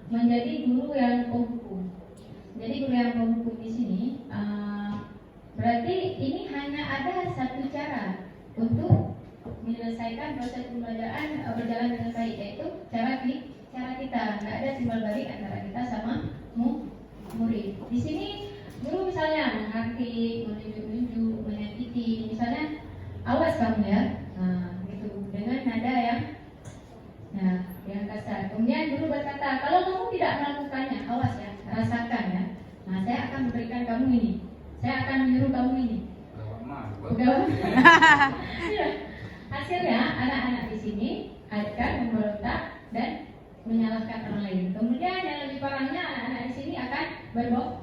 menjadi guru yang penghukum. Jadi guru yang penghukum di sini berarti ini hanya ada satu cara untuk menyelesaikan proses pembelajaran berjalan dengan baik, yaitu cara kita. Nggak ada timbal balik antara kita sama murid. Di sini guru misalnya menghardik, menunjuk-nunjuk, menyakiti, misalnya awas kamu ya, gitu dengan nada yang kasar. Kemudian guru berkata, kalau kamu tidak melakukannya, awas ya, rasakan ya. Nah, saya akan memberikan kamu ini, saya akan menyuruh kamu ini. Ya. Hasilnya anak-anak di sini akan memberontak dan menyalahkan orang lain. Kemudian yang lebih parahnya anak-anak di sini akan berbohong.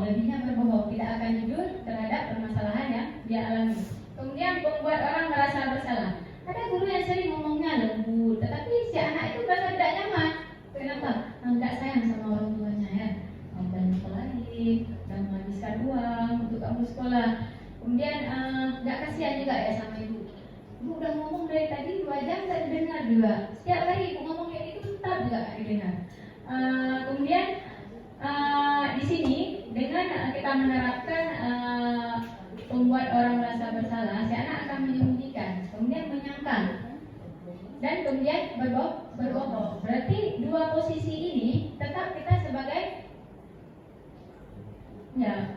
Lebihnya berbohong. berbohong, tidak akan jujur terhadap permasalahan yang dia alami. Kemudian membuat orang merasa bersalah. Ada guru yang sering ngomongnya lembut, tetapi si anak itu merasa tidak nyaman. Kenapa? Enggak sayang sama orang tuanya ya. Dan sekolahin, dan menghabiskan uang untuk kamu sekolah. Kemudian enggak kasihan juga ya sama ibu. Ibu udah ngomong dari tadi 2 jam saya dengar juga. Setiap hari ibu ngomong kayak itu tetap juga nggak didengar. Kemudian di sini dengan kita menerapkan membuat orang merasa bersalah, si anak akan menyembunyikan, kemudian menyangkal, dan kemudian berbohong. Berarti dua posisi ini tetap kita sebagai ya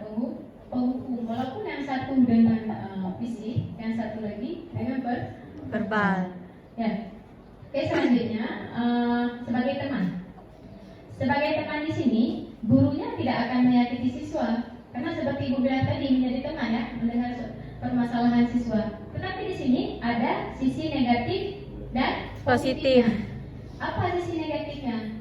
penghukum, walaupun yang satu dengan fisik, yang satu lagi dengan verbal. Ya. Oke, selanjutnya sebagai teman. Sebagai teman di sini, gurunya tidak akan menyakiti siswa, karena seperti Ibu bilang tadi menjadi teman ya, mendengar permasalahan siswa. Tetapi di sini ada sisi negatif dan Positif. Apa sisi negatifnya?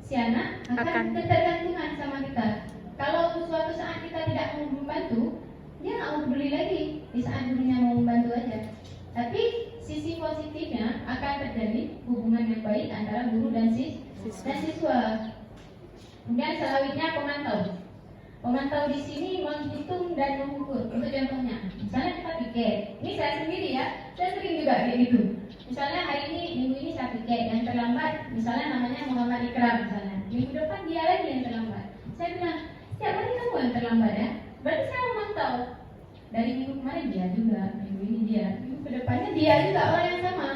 Si anak akan ketergantungan sama kita. Kalau suatu saat kita tidak mau membantu, dia nggak mau peduli lagi di saat gurunya mau membantu aja. Tapi sisi positifnya akan terjadi hubungan yang baik antara guru dan siswa. Kemudian selanjutnya pemantau. Pemantau di sini menghitung dan mengukur. Untuk contohnya, misalnya kita piket. Ini saya sendiri ya, saya sering juga kayak gitu. Misalnya hari ini, minggu ini saya piket, yang terlambat, misalnya namanya Muhammad Ikram misalnya. Minggu depan dia lagi yang terlambat. Saya bilang, setiap hari kamu yang terlambat ya. Berarti saya memantau. Dari minggu kemarin dia juga, minggu ini dia, minggu kedepannya dia juga orang yang sama.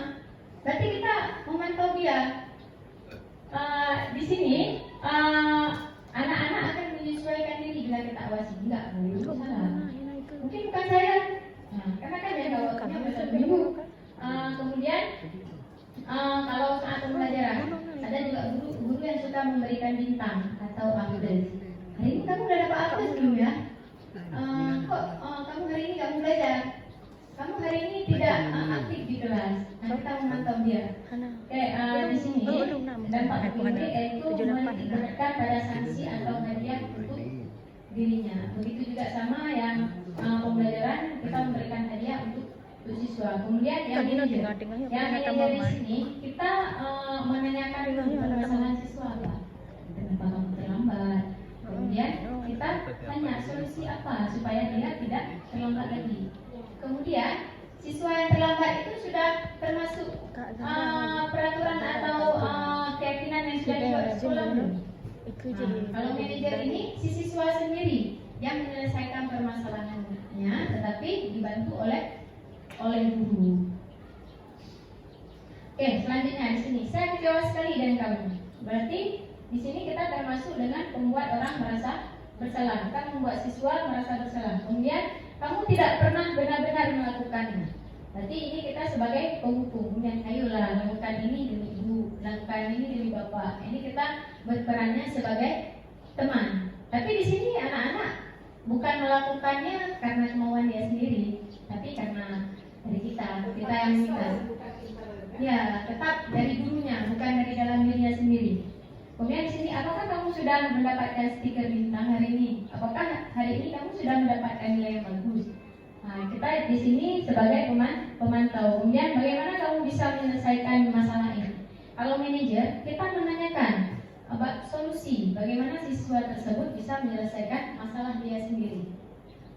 Berarti kita memantau dia. Di sini anak-anak akan menyesuaikan diri bila kita awasi. Enggak, itu salah. Mungkin bukan saya. Karena kan dia nggak waktunya bersatu minggu. Kemudian kalau saat pembelajaran ada juga guru yang suka memberikan bintang atau update. Hari ini kamu udah dapat update belum ya? Kok kamu hari ini kamu belajar? Kamu hari ini tidak aktif di kelas. Nah, kita memantau dia. Oke, di sini dampak ini yaitu meningkatkan pada sanksi atau hadiah untuk dirinya. Begitu juga sama yang pembelajaran kita memberikan hadiah untuk siswa. Kemudian yang manajer di sini kita menanyakan permasalahan siswa apa? Kenapa kamu terlambat? Kemudian kita tanya solusi apa supaya dia tidak terlambat lagi. Kemudian siswa yang terlambat itu sudah termasuk peraturan atau keyakinan yang sudah dibuat di sekolah belum? Kalau manajer ini si siswa sendiri yang menyelesaikan permasalahannya, tetapi dibantu oleh guru. Oke, selanjutnya di sini saya kecewa sekali dengan kamu. Berarti di sini kita termasuk dengan membuat orang merasa bersalah. Kita membuat siswa merasa bersalah. Kemudian kamu tidak pernah benar-benar melakukannya. Berarti ini kita sebagai penghukum. Kemudian ayolah lakukan ini demi ibu, lakukan ini demi bapak. Ini kita berperannya sebagai teman. Tapi di sini anak-anak bukan melakukannya karena kemauan dia sendiri, tapi karena dari kita yang minta. Ya, tetap dari gurunya, bukan dari dalam dirinya sendiri. Kemudian di sini, apakah kamu sudah mendapatkan stiker bintang hari ini? Apakah hari ini kamu sudah mendapatkan nilai yang bagus? Nah, kita di sini sebagai pemantau. Kemudian bagaimana kamu bisa menyelesaikan masalah ini? Kalau manajer, kita menanyakan solusi bagaimana siswa tersebut bisa menyelesaikan masalah dia sendiri.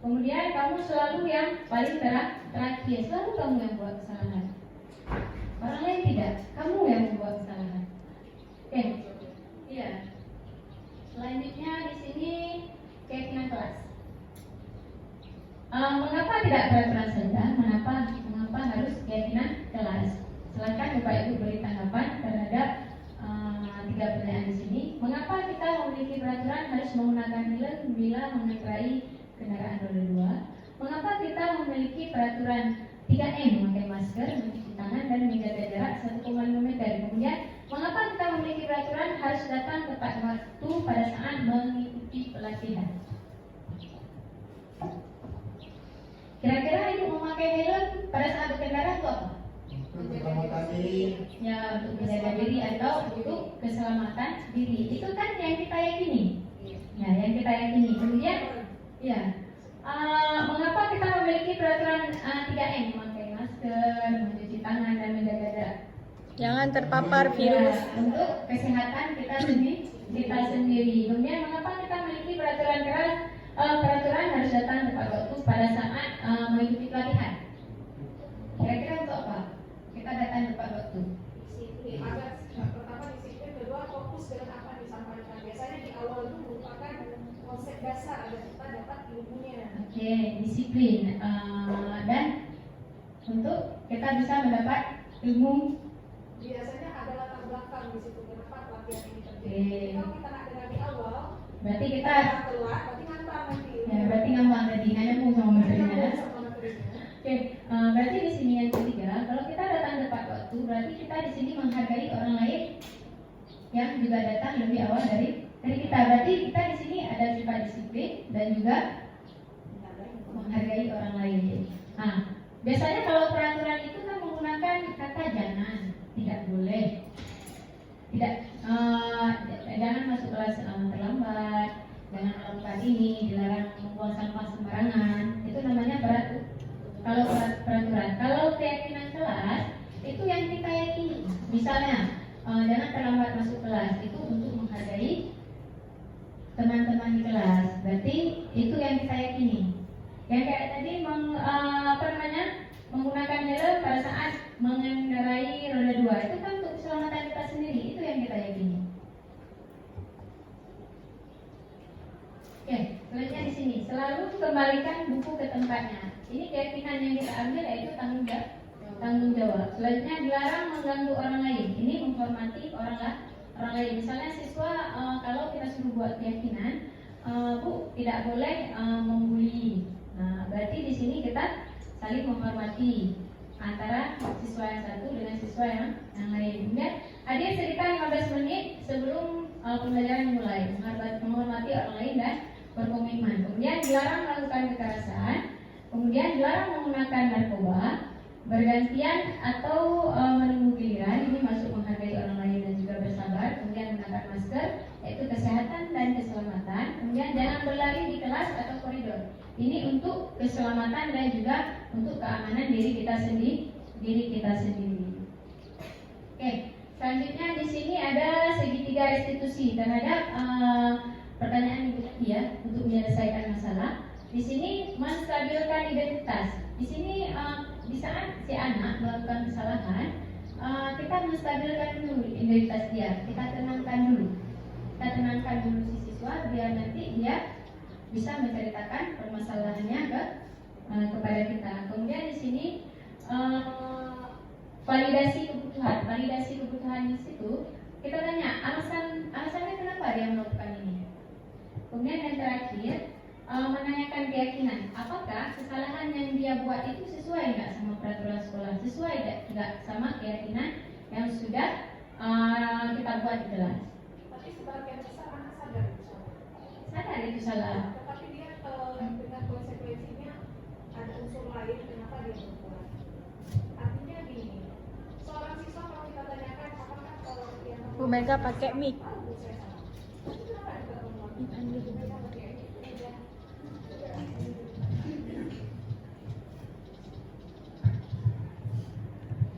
Kemudian kamu selalu yang paling terakhir, selalu kamu yang buat kesalahan. Orang lain tidak, kamu yang membuat kesalahan. Oke, iya. Selanjutnya di sini keyakinan kelas. Mengapa tidak peraturan saja? Mengapa harus keyakinan kelas? Silakan Bapak Ibu beri tanggapan terhadap 3 pertanyaan di sini. Mengapa kita memiliki peraturan harus menggunakan helm bila mengendarai kendaraan roda 2? Mengapa kita memiliki peraturan 3M, memakai masker, mencuci tangan, dan menjaga jarak 1,5 meter? Kemudian, mengapa kita memiliki peraturan harus datang tepat waktu pada saat mengikuti pelatihan? Kira-kira ibu memakai helm pada saat berkendara itu apa? Keselamatan diri. Ya, untuk menjaga diri atau untuk keselamatan diri. Itu kan yang kita yakini. Ya, yang kita yakini. Kemudian Ya, mengapa kita memiliki peraturan 3M, memakai masker, mencuci tangan dan menjaga jarak? Jangan terpapar virus. Ya, untuk kesehatan kita sendiri. Kemudian mengapa kita memiliki peraturan keras? Peraturan harus datang tepat waktu pada saat mengikuti pelatihan. Kira-kira untuk apa? Kita datang tepat waktu. Disiplin. Pertama disiplin, kedua fokus dengan apa yang disampaikan. Biasanya di awal itu merupakan konsep dasar agar kita dapat ilmunya. Oke, disiplin. Dan untuk kita bisa mendapat ilmu. Biasanya ada latar belakang di situ kenapa pelatihan ini terjadi. Oke. Jadi kalau kita nggak dengar di awal, Berarti kita telat, berarti ngambang nanti. ya, berarti gampang tadi hanya mau sama materinya. Sama materinya. Oke, berarti di sini yang ketiga, kalau kita datang tepat waktu, berarti kita di sini menghargai orang lain yang juga datang lebih awal dari kita. Berarti kita di sini ada sifat disiplin dan juga menghargai orang lain. Nah, biasanya kalau peraturan itu kan menggunakan kata jangan, tidak boleh, jangan masuk kelas terlambat, jangan melakukan ini, dilarang membuang sampah sembarangan. Itu namanya kalau peraturan. Kalau keyakinan kelas itu yang kita yakini. Misalnya jangan terlambat masuk kelas, itu untuk menghargai teman-teman di kelas. Berarti itu yang kita yakini. Yang kayak tadi menggunakan helm pada saat mengendarai roda 2 itu kan untuk keselamatan kita sendiri, itu yang kita yakini. Oke, selanjutnya di sini selalu kembalikan buku ke tempatnya. Ini keyakinan yang kita ambil yaitu tanggung jawab. Selanjutnya dilarang mengganggu orang lain. Ini menghormati orang lain. Misalnya siswa kalau kita suruh buat keyakinan, Bu tidak boleh membuli. Nah, berarti di sini kita saling menghormati antara siswa yang satu dengan siswa yang lain. Kemudian hadir sekitar 15 menit sebelum pembelajaran dimulai, menghormati orang lain dan berkomitmen. Kemudian dilarang melakukan kekerasan. Kemudian dilarang menggunakan narkoba, bergantian atau menunggu giliran. Ini masuk menghargai orang lain dan juga bersabar. Kemudian menggunakan masker, yaitu kesehatan dan keselamatan. Kemudian jangan berlari di kelas atau koridor. Ini untuk keselamatan dan juga untuk keamanan diri kita sendiri. Oke, selanjutnya di sini ada segitiga restitusi terhadap pertanyaan ibu tadi ya, untuk menyelesaikan masalah. Di sini menstabilkan identitas. Di sini di saat si anak melakukan kesalahan, kita menstabilkan dulu identitas dia. Kita tenangkan dulu si siswa biar nanti dia bisa menceritakan permasalahannya kepada kita. Kemudian di sini validasi kebutuhan di situ kita tanya alasannya kenapa dia melakukan ini. Kemudian yang terakhir menanyakan keyakinan, apakah kesalahan yang dia buat itu sesuai nggak sama peraturan sekolah, sesuai nggak sama keyakinan yang sudah kita buat di kelas. Tapi sebagian besar anak sadar itu salah. Tetapi dia dengan konsekuensinya ada unsur lain kenapa dia berbuat. Artinya gini, seorang siswa kalau kita tanyakan apakah yang Bu Mega pakai mic.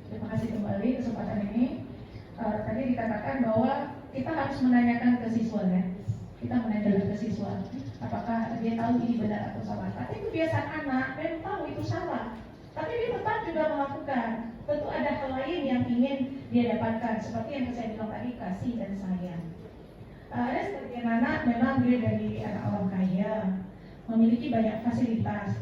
Terima kasih kembali kesempatan ini. Tadi dikatakan bahwa kita harus menanyakan ke siswa ya. Kita menanyakan ke siswa apakah dia tahu ini benar atau salah. Tapi kebiasaan anak memang tahu itu salah, tapi dia tetap juga melakukan. Tentu ada hal lain yang ingin dia dapatkan, seperti yang saya bilang tadi, kasih dan sayang. Ada sebagian anak memang dia dari anak orang kaya, memiliki banyak fasilitas.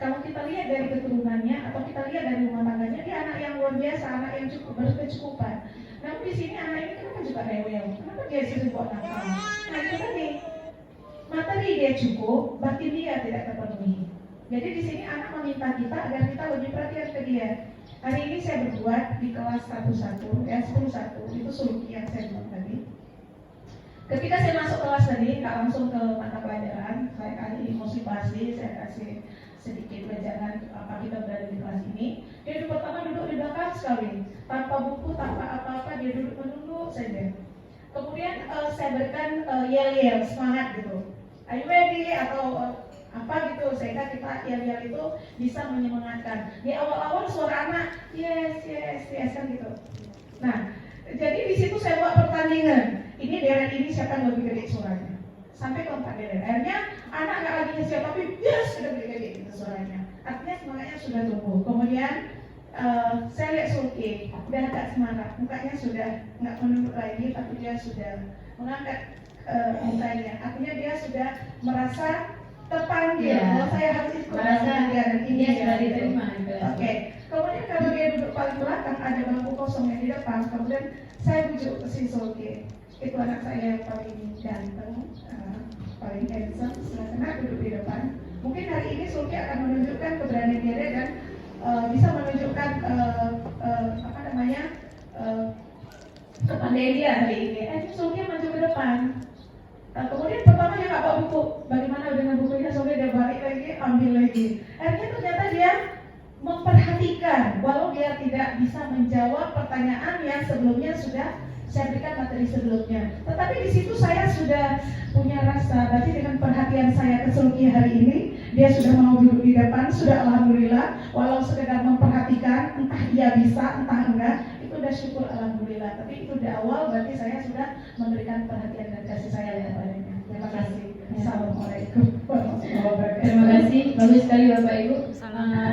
Kalau kita lihat dari keturunannya atau kita lihat dari rumah tangganya, dia anak yang luar biasa, anak yang cukup berkecukupan. Namun di sini anak ini kenapa juga rewel? Kenapa dia sering buat nakal? Nah itu tadi, materi dia cukup, batin dia tidak terpenuhi. Jadi di sini anak meminta kita agar kita lebih perhatian ke dia. Hari ini saya berbuat di kelas 10.1, itu solusi yang saya bilang tadi. Ketika saya masuk kelas tadi, nggak langsung ke mata pelajaran, saya kasih motivasi, saya kasih sedikit pelajaran apa kita berada di kelas ini. Dia pertama duduk di belakang sekali, tanpa buku, tanpa apa-apa, dia duduk menunduk saja. Kemudian saya berikan yel-yel, semangat gitu. Are you ready? Atau apa gitu, sehingga kita biar itu bisa menyemangatkan. Di awal-awal suara anak yes kan gitu. Nah, jadi di situ saya buat pertandingan. Ini deret ini siapa yang lebih gede suaranya. Sampai kontak deret. Akhirnya anak nggak lagi nyesil tapi yes sudah lebih gede gitu suaranya. Artinya semangatnya sudah tumbuh. Kemudian saya lihat Sulki, udah agak semangat, mukanya sudah nggak menunduk lagi, tapi dia sudah mengangkat mukanya. Artinya dia sudah merasa terpanggil. Kalau saya harus ikut merasa dia dan ini dia sudah diterima. Oke. Kemudian kalau dia duduk paling belakang, ada bangku kosong yang di depan. Kemudian saya bujuk ke si Sulki. Itu anak saya yang paling ganteng, paling handsome. Silakan duduk di depan. Mungkin hari ini Sulki akan menunjukkan keberanian dia dan bisa menunjukkan kepandaian dia hari ini. Sulki maju ke depan. Kemudian pertama dia nggak bawa buku. Bagaimana dengan bukunya? Sulki dia balik lagi, ambil lagi. Akhirnya ternyata dia memperhatikan, walau dia tidak bisa menjawab pertanyaan yang sebelumnya sudah saya berikan materi sebelumnya. Tetapi di situ saya sudah punya rasa, berarti dengan perhatian saya ke Sulki hari ini, dia sudah mau duduk di depan, sudah alhamdulillah, walau sekedar memperhatikan, entah ia bisa, entah enggak, itu udah syukur alhamdulillah. Tapi itu udah awal, berarti saya sudah memberikan perhatian dan kasih saya kepadanya. Terima kasih. Assalamualaikum warahmatullahi wabarakatuh. Terima kasih, bagus sekali Bapak Ibu.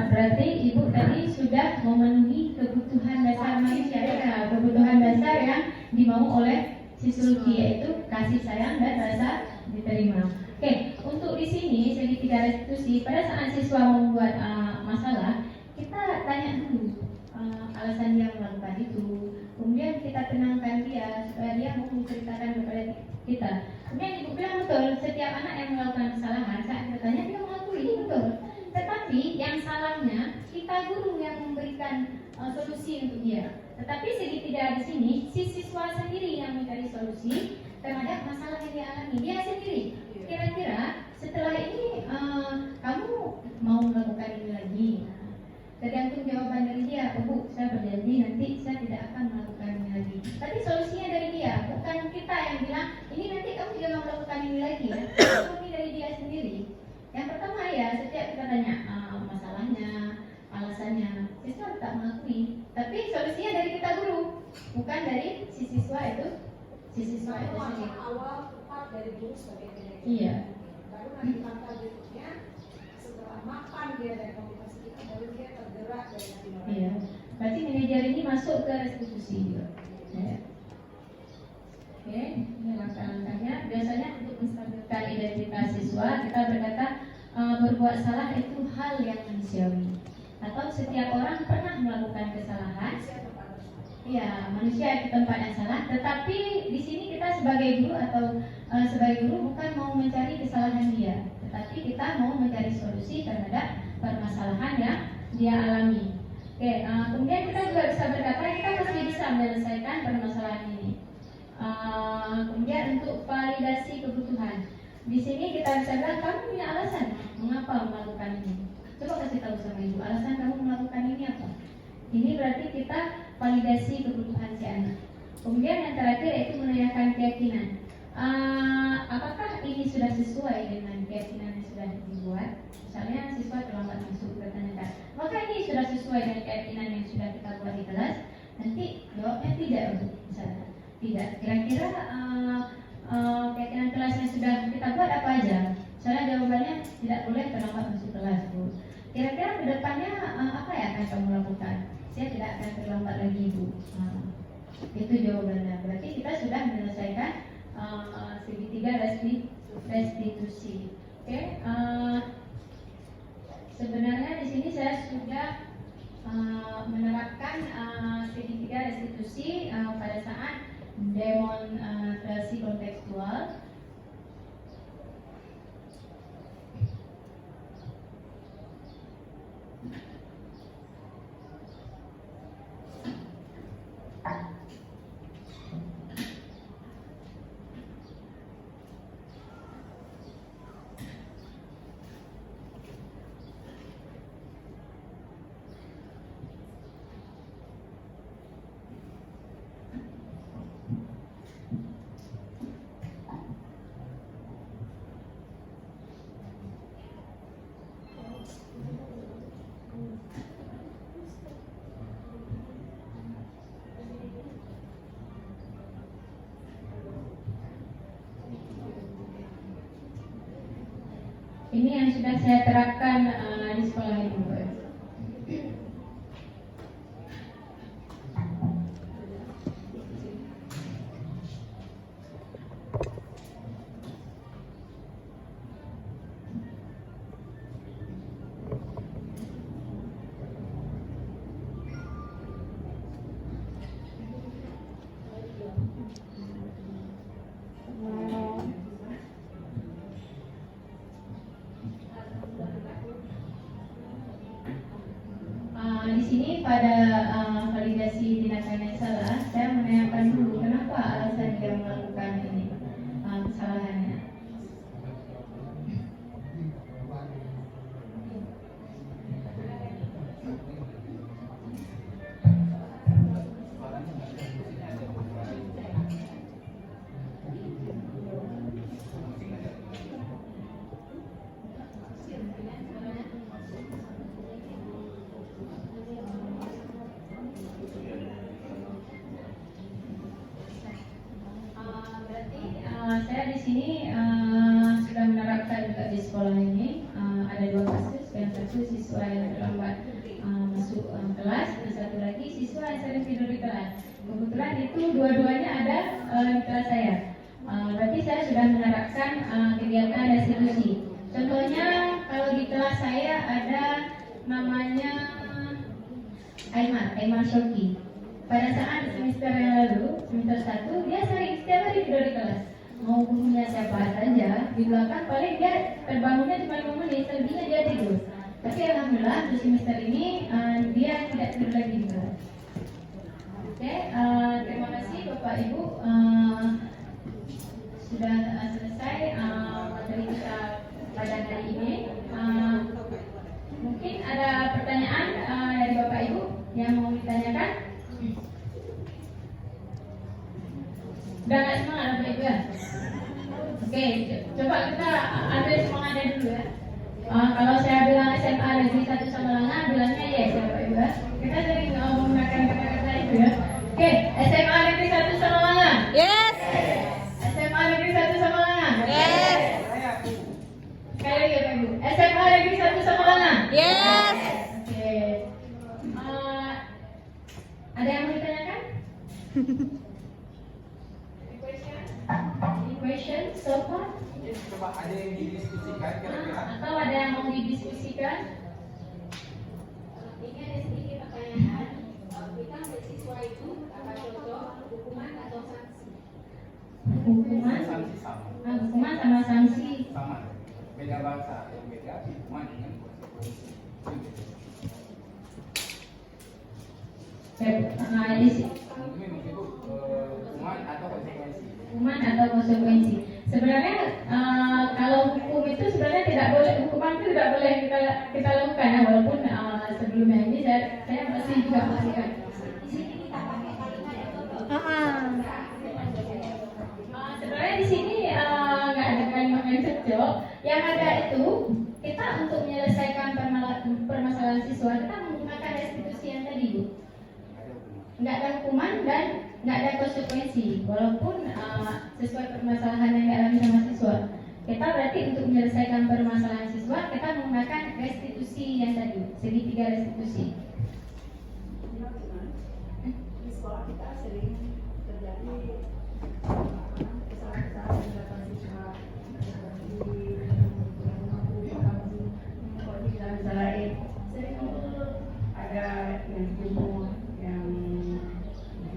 Berarti Ibu tadi sudah memenuhi kebutuhan dasar manusia, ya, kebutuhan dasar yang dimau oleh si Sulki, yaitu kasih sayang dan rasa diterima. Oke, untuk di sini segitiga restitusi, pada saat siswa membuat masalah, kita tanya dulu alasan dia melakukan itu, kemudian kita tenangkan dia supaya dia mau menceritakan kepada kita. Kemudian Ibu bilang betul, setiap anak yang melakukan kesalahan saat bertanya dia mengakui, betul. Tetapi yang salahnya kita guru yang memberikan solusi untuk dia. Tetapi segitiga di sini si siswa sendiri yang mencari solusi terhadap masalah yang dia alami. Dia sendiri. Kira-kira setelah ini kamu mau melakukan ini lagi? Tergantung jawaban dari dia. Oh Bu, saya berjanji nanti saya tidak akan melakukan ini lagi. Tapi solusinya dari dia, bukan kita yang bilang ini nanti kamu tidak mau melakukan ini lagi ya. Solusi dari dia sendiri. Yang pertama ya, setiap kita tanya masalahnya, alasannya, siswa tak mengakui. Tapi solusinya dari kita guru, bukan dari si siswa itu. Si siswa itu sendiri. Awal tepat dari guru sebagai pendidik. Iya. Baru nanti langkah berikutnya setelah makan dia dari komunikasi kita, baru dia tergerak dari hati nurani. Iya. Berarti manajer ini masuk ke restitusi juga. Ya. Oke, ini langkah-langkahnya. Biasanya untuk menstabilkan identitas siswa, kita berkata berbuat salah itu hal yang manusiawi. Atau setiap orang pernah melakukan kesalahan. Ya, manusia itu tempat yang salah. Tetapi di sini kita sebagai guru atau sebagai guru bukan mau mencari kesalahan dia, tetapi kita mau mencari solusi terhadap permasalahan yang dia alami. Oke, kemudian kita juga bisa berkata kita pasti bisa menyelesaikan permasalahan ini. Kemudian untuk validasi kebutuhan, di sini kita bisa bilang kamu punya alasan mengapa melakukan ini. Coba kasih tahu sama ibu alasan kamu melakukan ini apa. Ini berarti kita validasi kebutuhan si anak. Kemudian yang terakhir yaitu menanyakan keyakinan. Apakah ini sudah sesuai dengan keyakinan yang sudah dibuat? Misalnya siswa terlambat masuk, bertanyakan, maka ini sudah sesuai dengan keyakinan yang sudah kita buat di kelas? Nanti jawabnya tidak, misalnya tidak. Kira-kira keyakinan kelas yang sudah kita buat apa aja? Misalnya jawabannya tidak boleh terlambat masuk kelas, Bu. Kira-kira kedepannya apa yang akan kamu lakukan? Saya tidak akan terlambat lagi, Bu. Itu jawabannya. Berarti kita sudah menyelesaikan segitiga restitusi. Oke. Sebenarnya di sini saya sudah menerapkan segitiga restitusi pada saat demonstrasi kontekstual. Ini yang sudah saya terapkan di sekolah ini, Bu. Di sini pada validasi tindakan yang salah, saya menanyakan dulu kenapa alasan dia melakukan ini kesalahannya. Saya di sini sudah menerapkan juga di sekolah ini ada 2 kasus. Yang satu siswa yang terlambat masuk kelas, dan satu lagi siswa yang sering tidur di kelas. Kebetulan itu dua-duanya ada di kelas saya. Berarti saya sudah menerapkan kegiatan restitusi. Contohnya kalau di kelas saya ada namanya Aymar Shoki. Pada saat semester yang lalu, semester 1, dia sering setiap hari tidur di kelas. Mau gurunya siapa saja, di belakang paling dia terbangunnya cuma 5 menit, selebihnya dia tidur. Tapi alhamdulillah di semester ini dia tidak tidur lagi di kelas. Oke, terima kasih Bapak Ibu. Sudah selesai materi kita pada hari ini. Mungkin ada pertanyaan dari Bapak Ibu yang mau ditanyakan? Udah nggak semangat Bapak Ibu ya? Oke, coba kita ambil semangatnya dulu ya. Kalau saya bilang SMA Negeri 1 Samalanga, bilangnya yes ya Bapak Ibu ya. Kita sering menggunakan kata-kata itu ya. Oke, SMA Negeri 1 Samalanga. Yes. SMA Negeri 1 Samalanga. Yes. Sekali lagi Bapak Ibu. SMA Negeri 1 Samalanga. Yes. Oke. Ada yang mau ditanyakan? Any question so far? Coba ada yang didiskusikan kira-kira? Atau ada yang mau didiskusikan? Ini ada sedikit pertanyaan. Kita bersiswa itu apa contoh hukuman atau sanksi? Hukuman? Sanksi sama. Hukuman sama sanksi. Sama. Beda bahasa, yang beda hukuman dengan konsekuensi. Di sini. Mungkin itu hukuman atau konsekuensi. Hukuman atau konsekuensi. Sebenarnya kalau hukum itu sebenarnya tidak boleh, hukuman itu tidak boleh kita lakukan ya, walaupun sebelumnya ini saya masih juga melakukan. Di sini kita pakai kalimat yang betul. Sebenarnya di sini nggak ada kalimat yang cocok. Yang ada itu kita untuk menyelesaikan permasalahan siswa kita menggunakan restitusi yang tadi Bu. Nggak ada hukuman dan nggak ada konsekuensi, walaupun sesuai permasalahan yang dialami sama siswa. Kita berarti untuk menyelesaikan permasalahan siswa kita menggunakan restitusi yang tadi, segitiga restitusi. Di sekolah kita sering terjadi kesalahan-kesalahan yang dilakukan siswa seperti sering ada yang jumlah yang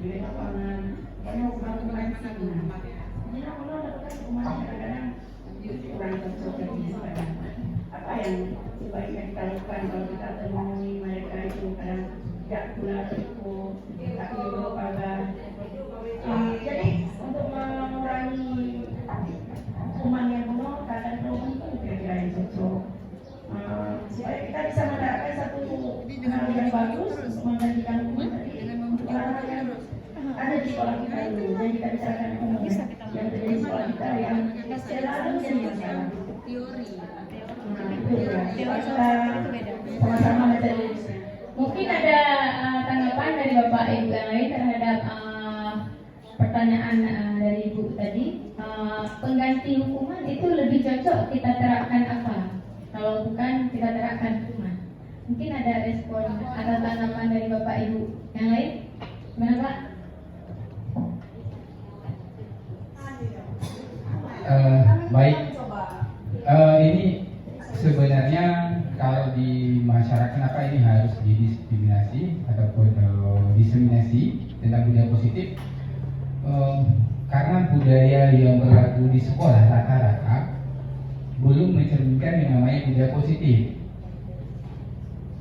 di lapangan, banyak hukuman-hukuman jadi aku mendapatkan hukuman kadang-kadang kurang cocok bagi saya. Apa yang sebaiknya kita lakukan kalau kita temui mereka itu kadang tidak pula cukup, tapi belum pada. Jadi untuk mengurangi hukuman yang penuh, kadang perlu kira-kira yang cocok. Supaya kita bisa mendapatkan satu hal yang bagus untuk menggantikan hukuman tadi. Hal yang ada di sekolah kita dulu, dan kita bicarakan yang terjadi di sekolah kita yang selalu jadi masalah. Sama-sama mencari. Mungkin ada tanggapan dari Bapak Ibu yang lain terhadap pertanyaan dari Ibu tadi. Pengganti hukuman itu lebih cocok kita terapkan apa? Kalau bukan, kita terapkan hukuman. Mungkin ada respon atau tanggapan dari Bapak Ibu yang lain? Gimana Pak? Baik, ini sebenarnya kalau di masyarakat kenapa ini harus didiskriminasi ataupun diseminasi tentang budaya positif? Karena budaya yang berlaku di sekolah rata-rata belum mencerminkan yang namanya budaya positif.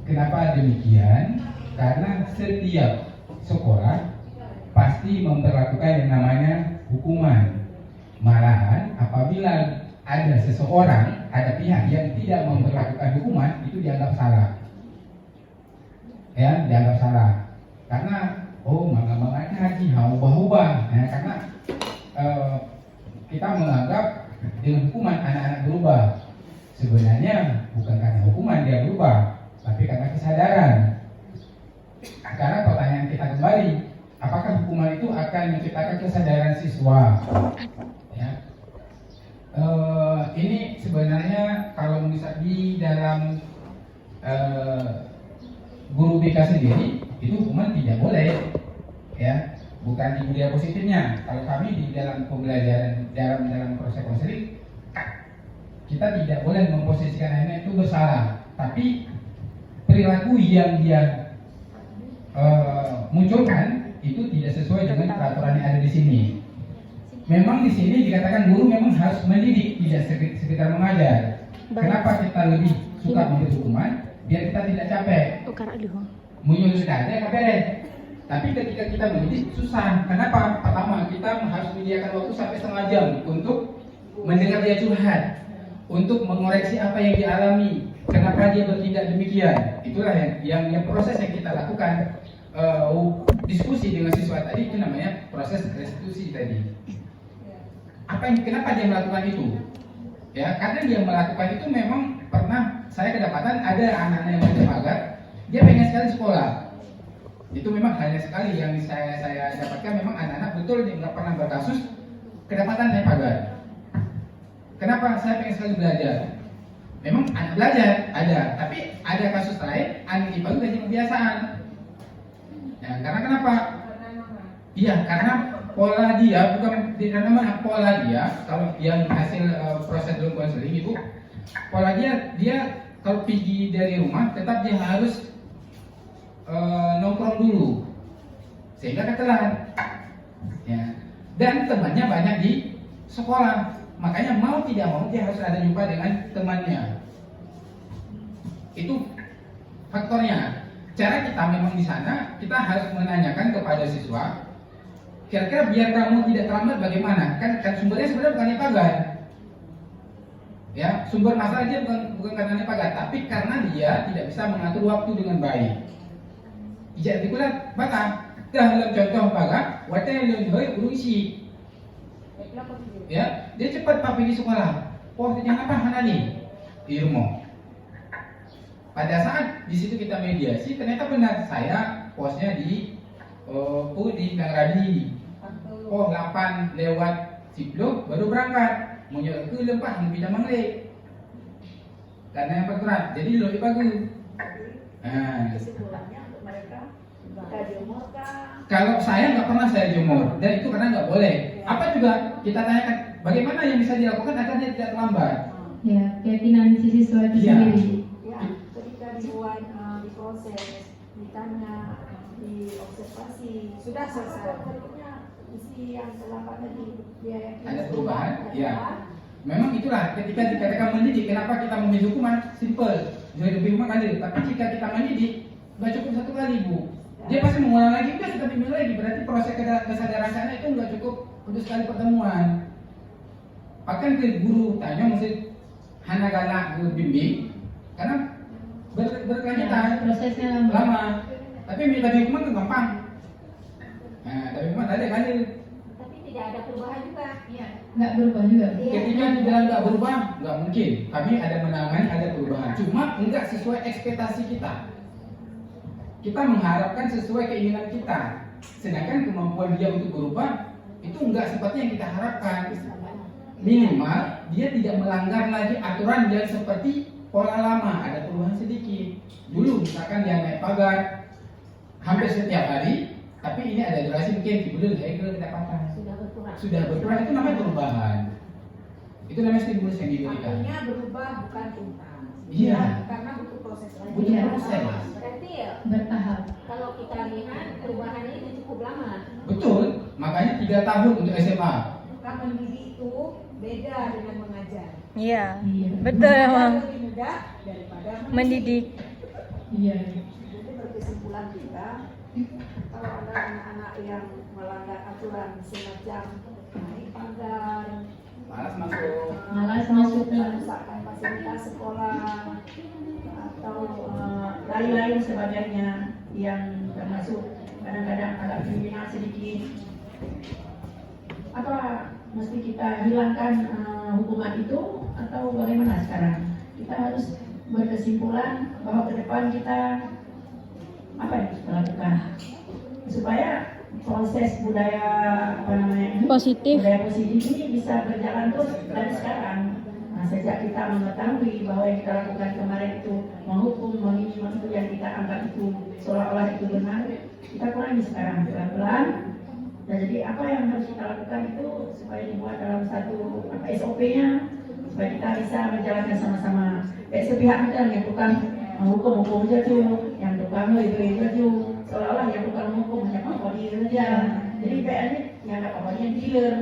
Kenapa demikian? Karena setiap sekolah pasti memperlakukan yang namanya hukuman. Malahan apabila ada seseorang, ada pihak yang tidak memperlakukan hukuman, itu dianggap salah. Ya, dianggap salah. Karena mangga-mangga haji, ubah-ubah. Ya, karena kita menganggap dengan hukuman anak-anak berubah. Sebenarnya bukan karena hukuman dia berubah, tapi karena kesadaran. Karena pertanyaan kita kembali, apakah hukuman itu akan menciptakan kesadaran siswa? Ya. Ini sebenarnya kalau misalnya di dalam guru BK sendiri itu hukuman tidak boleh, ya, bukan di budaya positifnya. Kalau kami di dalam pembelajaran dalam proses konseling, kita tidak boleh memposisikan anak itu bersalah, tapi perilaku yang dia munculkan itu tidak sesuai dengan peraturan yang ada di sini. Memang di sini dikatakan guru memang harus mendidik, tidak sekedar mengajar. Kenapa kita lebih suka memberi hukuman? Biar kita tidak capek. Menyuruh saja beres. Tapi ketika kita mendidik susah. Kenapa? Pertama, kita harus menyediakan waktu sampai setengah jam untuk mendengar dia curhat, untuk mengoreksi apa yang dialami. Kenapa dia bertindak demikian? Itulah yang proses yang kita lakukan. Diskusi dengan siswa tadi itu namanya proses restitusi tadi. Kenapa dia melakukan itu? Ya, karena dia melakukan itu memang pernah saya kedapatan ada anak-anak yang macam pagar, dia pengen sekali sekolah. Itu memang hanya sekali yang saya dapatkan, memang anak-anak betul dia nggak pernah berkasus kedapatan naik pagar. Kenapa saya pengen sekali belajar? Memang anak belajar ada, tapi ada kasus lain anak IPA itu jadi kebiasaan. Ya, karena kenapa? Iya, karena pola dia bukan tidak namanya pola dia. Kalau yang hasil proses dalam konseling itu, pola dia kalau pergi dari rumah tetap dia harus nongkrong dulu sehingga ketelan. Ya. Dan temannya banyak di sekolah, makanya mau tidak mau dia harus ada jumpa dengan temannya. Itu faktornya. Cara kita memang di sana kita harus menanyakan kepada siswa, kira-kira biar kamu tidak terlambat bagaimana? Kan sumbernya sebenarnya bukan pagar. Ya, sumber masalah dia bukan karena pagar, tapi karena dia tidak bisa mengatur waktu dengan baik. Ijak dikulat bata. Dalam contoh pagar, wate yang urung isi. Ya, dia cepat pergi sekolah. Jangan apa hanani? Irmo. Pada saat di situ kita mediasi, ternyata benar saya posnya di Gangradi. 8 lewat Cipluk baru berangkat. Mau ke lempah mau pindah mangle. Karena yang berat, jadi lebih bagus. Kesimpulannya untuk mereka kita jemur kah? Kalau saya nggak pernah saya jemur, dan itu karena nggak boleh. Apa juga kita tanyakan bagaimana yang bisa dilakukan agar dia tidak terlambat. Ya, keyakinan si siswa itu sendiri. Ya, ketika dibuat diproses, ditanya, diobservasi, sudah selesai. Berikutnya isi yang ke-8 tadi dia ada perubahan, ya. Memang itulah ketika dikatakan mendidik, kenapa kita memberi hukuman? Simple, jadi lebih hukuman ada. Tapi jika kita mendidik, nggak cukup 1 kali bu, dia pasti mengulang lagi, udah kita bimbing lagi. Berarti proses kesadaran sana itu nggak cukup untuk sekali pertemuan. Bahkan ke guru tanya mesti hana galak ke bimbing, karena berkelanjutan, prosesnya lama. Tapi minta hukuman itu gampang. Nah, tapi hukuman ada kan? Tapi tidak ada perubahan juga. Iya, nggak berubah juga. Ketika dibilang nggak berubah, nggak mungkin. Kami ada menangani, ada perubahan. Cuma nggak sesuai ekspektasi kita. Kita mengharapkan sesuai keinginan kita. Sedangkan kemampuan dia untuk berubah itu nggak seperti yang kita harapkan. Minimal dia tidak melanggar lagi aturan yang seperti pola lama, ada perubahan sedikit. Dulu misalkan dia naik pagar hampir setiap hari, tapi ini ada durasi mungkin belum tidak patah. Sudah berkurang, itu namanya perubahan. Itu namanya stimulus yang diberikan. Artinya berubah bukan tuntas. Iya. Karena butuh proses lagi. Butuh proses. Berarti ya bertahap. kalau kita lihat perubahannya itu cukup lama. Betul, makanya 3 tahun untuk SMA. Maka mendidik itu beda dengan mengajar. Iya. Iya. Betul emang. Lebih mudah daripada Mendidik. Iya. Jadi berkesimpulan kita, kalau ada anak-anak yang melanggar aturan semacam naik pagar, Malas masuk. merusakkan fasilitas sekolah, atau lain-lain sebagainya yang termasuk kadang-kadang agak kriminal sedikit, apa mesti kita hilangkan hukuman itu atau bagaimana sekarang? Kita harus berkesimpulan bahwa ke depan kita apa yang kita lakukan supaya proses budaya Positif. budaya positif ini bisa berjalan terus dari sekarang. Nah, sejak kita mengetahui bahwa yang kita lakukan kemarin itu menghukum, menginginkan itu yang kita anggap itu seolah-olah itu benar, kita kurangi sekarang pelan-pelan. Dan jadi apa yang harus kita lakukan itu supaya dibuat dalam satu SOP-nya supaya kita bisa menjalankan sama-sama. Kayak sepihak aja yang tukang hukum aja tuh, yang tukang itu aja seolah-olah yang tukang hukum hanya Pak Kodi saja. Jadi PR-nya yang ada Pak Kodi yang dealer,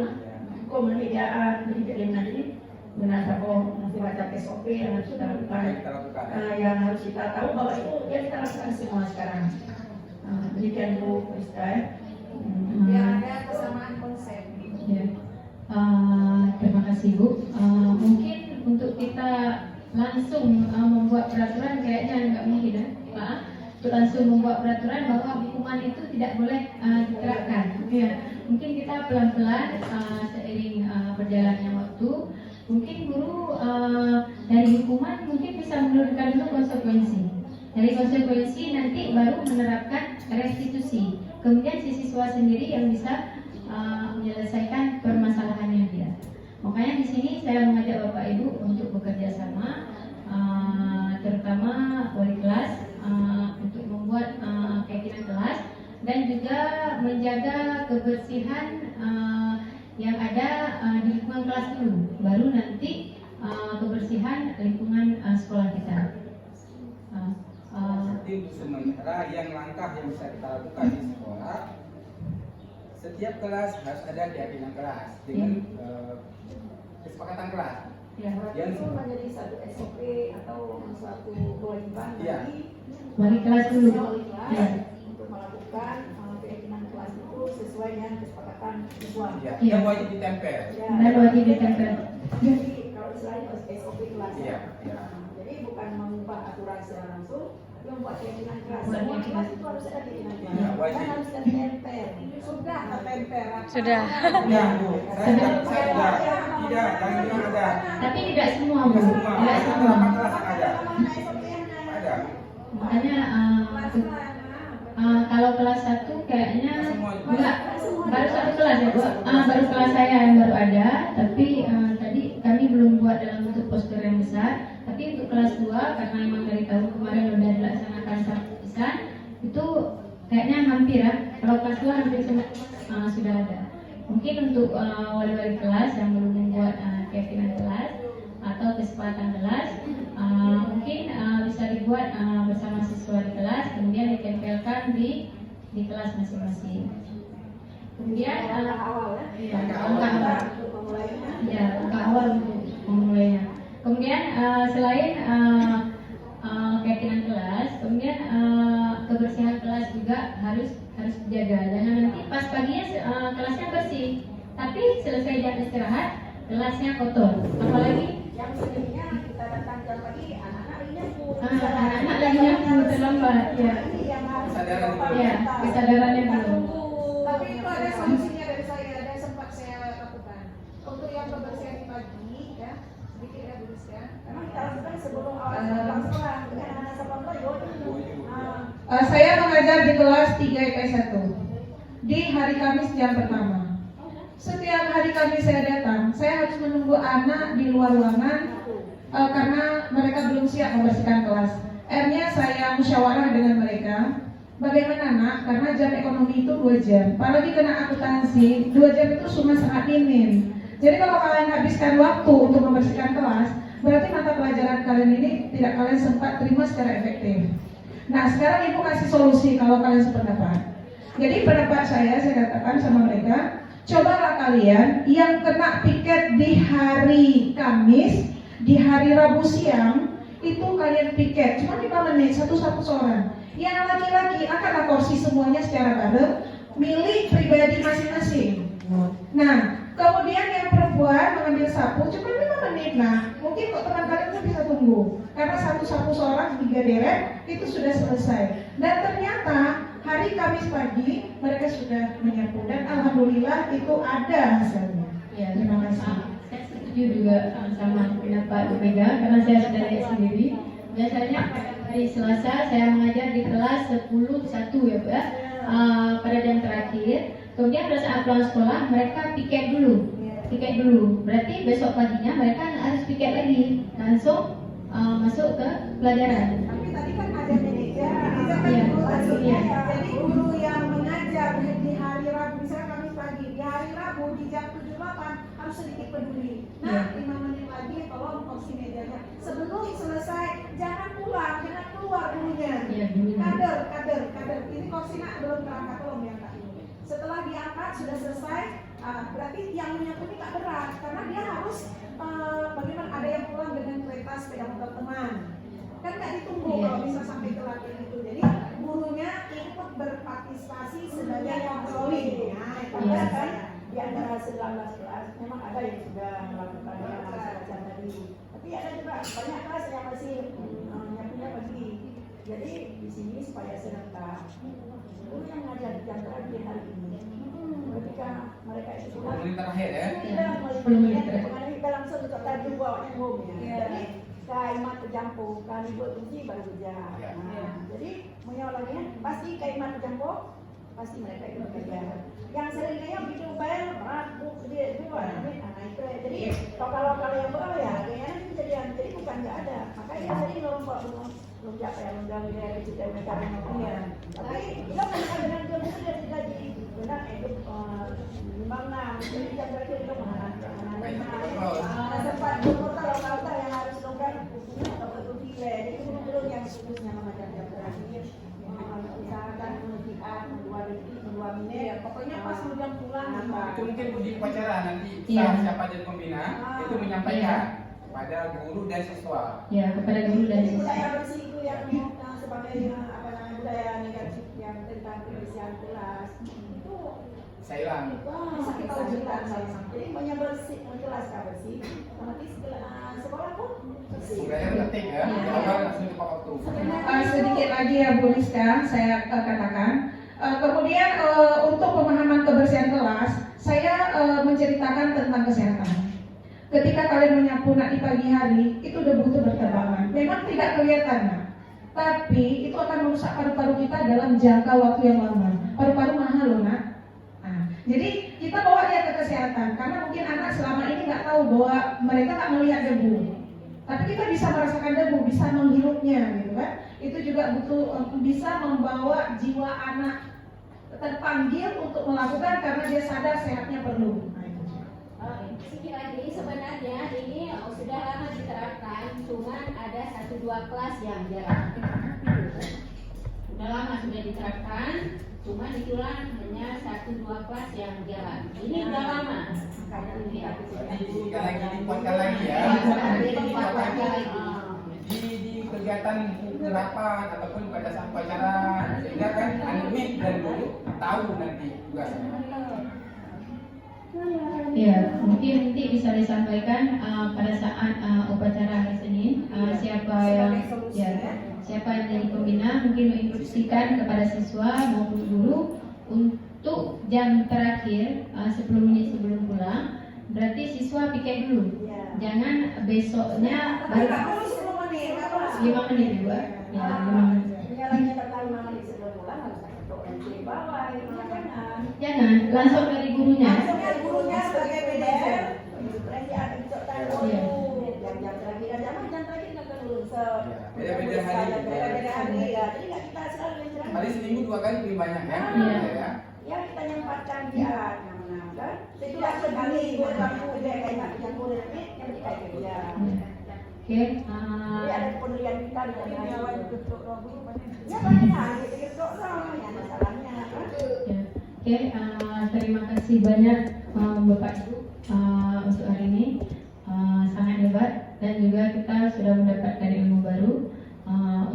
hukum menyediaan, jadi benar mesti baca SOP yang harus kita lakukan, yang harus kita tahu bahwa itu yang kita lakukan semua sekarang. Demikian Bu Rizka ya. Biar ada kesamaan konsep. Ya. Terima kasih Bu. Mungkin untuk kita langsung membuat peraturan kayaknya nggak mungkin ya, Pak. Untuk langsung membuat peraturan bahwa hukuman itu tidak boleh diterapkan. Ya. Mungkin kita pelan-pelan seiring berjalannya waktu, mungkin guru dari hukuman mungkin bisa menurunkan dulu konsekuensi. Dari konsekuensi nanti baru menerapkan restitusi. Kemudian si siswa sendiri yang bisa menyelesaikan permasalahannya dia. Makanya di sini saya mengajak Bapak Ibu untuk bekerja sama, terutama wali kelas untuk membuat keyakinan kelas dan juga menjaga kebersihan yang ada di lingkungan kelas dulu, baru nanti kebersihan lingkungan sekolah kita. Untuk sementara yang langkah yang bisa kita lakukan di sekolah, setiap kelas harus ada keyakinan kelas dengan kesepakatan kelas. Ya, yang itu menjadi satu SOP atau suatu kewajiban bagi wali kelas dulu. wali kelas Ya. untuk melakukan keyakinan kelas itu sesuai dengan kesepakatan siswa. Ya, yang wajib ditempel. Ya. Dan wajib ditempel. Jadi kalau istilahnya SOP kelas. Iya, iya. Jadi bukan mengubah aturan secara langsung, tapi membuat keyakinan kelas. Buat Semua keyakinan. kelas itu harus ada keyakinan kelas. Iya, wajib. Dan harus ditempel. Sudah tertempel. Sudah. Ya, Bu. Saya sudah. Tidak, jangan bilang ada. Tapi tidak semua Bu. Semua. Tidak semua. Berapa kelas ada? Ada. Makanya kalau kelas 1 kayaknya enggak, baru 1 kelas ya Bu. Baru kelas saya yang baru ada, tapi tadi kami belum buat dalam bentuk poster yang besar. Tapi untuk kelas 2 karena memang dari tahun kemarin sudah dilaksanakan sertifikat, itu kayaknya hampir ya. Kalau kelas 2 hampir semua sudah ada. Mungkin untuk wali-wali kelas yang belum membuat keyakinan kelas atau kesepakatan kelas, mungkin bisa dibuat bersama siswa di kelas, kemudian ditempelkan di kelas masing-masing. Kemudian Langkah awal ya. langkah awal, Untuk memulainya. ya langkah awal untuk memulainya. Kemudian selain keyakinan kelas, kemudian kebersihan kelas juga harus dijaga. Jangan nanti pas paginya kelasnya bersih, tapi selesai jam istirahat kelasnya kotor. Apalagi Yang sedihnya kita datang jam pagi, anak-anak lagi nyapu. anak-anak lagi nyapu terlambat, ya. Ini yang harus Kesadaran kita Ya, kesadarannya belum. Tapi itu ada solusinya dari saya, ada yang sempat saya lakukan. Untuk yang kebersihan di pagi, ya, sedikit ya Bu Rizka. Memang kita lakukan sebelum awal sekolah, dengan anak sekolah dulu. Saya mengajar di kelas 3 IPS 1 di hari Kamis jam pertama. Setiap hari Kamis saya datang, saya harus menunggu anak di luar ruangan karena mereka belum siap membersihkan kelas. Akhirnya saya musyawarah dengan mereka. Bagaimana nak? Karena jam ekonomi itu 2 jam. Apalagi kena akuntansi, 2 jam itu cuma sangat minim. Jadi kalau kalian habiskan waktu untuk membersihkan kelas, berarti mata pelajaran kalian ini tidak kalian sempat terima secara efektif. Nah sekarang ibu kasih solusi kalau kalian sependapat. Jadi pendapat saya katakan sama mereka, cobalah kalian yang kena piket di hari Kamis, di hari Rabu siang, itu kalian piket cuma 5 menit, satu-satu seorang. Yang laki-laki angkatlah kursi semuanya secara bareng, milik pribadi masing-masing. Nah, kemudian yang perempuan mengambil sapu cuma 5 menit. Nah, mungkin kok teman kalian tuh bisa tunggu, karena satu sapu seorang 3 deret itu sudah selesai. Dan ternyata hari Kamis pagi mereka sudah menyapu dan alhamdulillah itu ada hasilnya. Ya, Terima kasih. Saya setuju juga sama pendapat Bu Mega karena saya sudah lihat sendiri. Biasanya hari Selasa saya mengajar di kelas 10-1 ya Bu ya, pada jam terakhir. Kemudian pada saat pulang sekolah mereka piket dulu. Berarti besok paginya mereka harus piket lagi, langsung masuk ke pelajaran. Tapi tadi kan ada manajer, Iya. Iya. jadi guru yang mengajar di hari Rabu, misalnya Kamis pagi, di hari Rabu di jam 7-8 harus sedikit peduli. Nah, 5 menit lagi tolong kursi mejanya. Sebelum selesai, jangan pulang, jangan keluar gurunya. Iya, gurunya. Kader. Ini kursi nak belum terangkat, tolong diangkat dulu. Setelah diangkat sudah selesai, berarti yang menyapu ini tak berat karena dia harus bagaimana ada yang pulang dengan kereta sepeda motor teman. Kan nggak ditunggu kalau bisa sampai ke latihan itu. Jadi gurunya ikut berpartisipasi sebagai controlling. Nah, itu kan di antara 19 kelas memang ada yang sudah melakukan yang semacam tadi. Tapi ada juga banyak kelas yang masih nyapunya pagi. Jadi di sini supaya serentak, guru yang mengajar di jam terakhir hari ini, ketika mereka itu sudah terakhir ya. kita langsung untuk tadi bawa home ya. Jadi kaimat tercampur, kali buat kunci baru kerja. Jadi menyolongnya pasti kaimat tercampur, pasti mereka itu bekerja. Yang sering kayak gitu bayar berat buk dia itu itu. Jadi kalau yang bawah ya kayaknya itu kejadian. Jadi bukan nggak ada. Makanya sering lompat belum siapa yang undang dia kita mereka ya. Tapi kita menekan dengan dia bukan dari gaji benar itu 56 jadi jam terakhir itu mana sempat kota yang harus longgar bukunya atau berfile. Jadi guru yang khususnya mengajar jam terakhir usahakan menghentikan 2 detik 2 menit. Pokoknya pas jam pulang. Itu mungkin uji upacara nanti siapa jadi pembina itu menyampaikan kepada guru dan siswa. Ya, kepada guru dan siswa. Budaya bersih itu yang sebagai budaya negatif yang tentang kebersihan kelas itu Saya ulangi. bisa kita wujudkan sama-sama. Jadi punya bersih, kelas bersih, otomatis sekolah pun bersih. Budaya penting ya. Jangan langsung tepat waktu. Sedikit lagi ya Bu Rizka, saya katakan. Kemudian untuk pemahaman kebersihan kelas, saya menceritakan tentang kesehatan. Ketika kalian menyapu nak di pagi hari, itu udah butuh berterbangan. Memang tidak kelihatan nak, tapi itu akan merusak paru-paru kita dalam jangka waktu yang lama. Paru-paru mahal loh nak. Nah, jadi kita bawa dia ke kesehatan, karena mungkin anak selama ini nggak tahu bahwa mereka nggak melihat debu. Tapi kita bisa merasakan debu, bisa menghirupnya, gitu kan? Itu juga butuh bisa membawa jiwa anak terpanggil untuk melakukan karena dia sadar sehatnya perlu. Sedikit lagi sebenarnya ini sudah lama diterapkan, cuman ada 1-2 kelas yang jarang. Sudah lama sudah diterapkan, cuma diulang hanya 1-2 kelas yang jarang. Ini sudah lama. Jika lagi dikuatkan lagi ya. Di kegiatan penerapan ataupun pada saat pelajaran sehingga kan anak dan guru tahu nanti tugasnya. Ya, mungkin nanti bisa disampaikan pada saat upacara hari Senin siapa yang jadi pembina mungkin menginstruksikan kepada siswa maupun guru untuk jam terakhir 10 menit sebelum pulang. Berarti siswa piket dulu. Jangan besoknya baru 5 menit juga. Ya, 5 menit. Jangan langsung dari gurunya. Gurunya sebagai manajer, yang terakhir ada Beda-beda hari. Beda-beda hari ya. Jadi nggak kita selalu mencerahkan. Hari seminggu 2 kali lebih banyak ya. Iya. Ya. Ya kita nyempatkan dia mana kan. Itulah sekali kamu kerja kayak yang boleh yang kayak kerja. Oke, Jadi ada pendirian kita di dalam itu. Ya banyak hari itu yang masalahnya. Oke, terima kasih banyak Bapak Ibu untuk hari ini. Sangat hebat dan juga kita sudah mendapatkan ilmu baru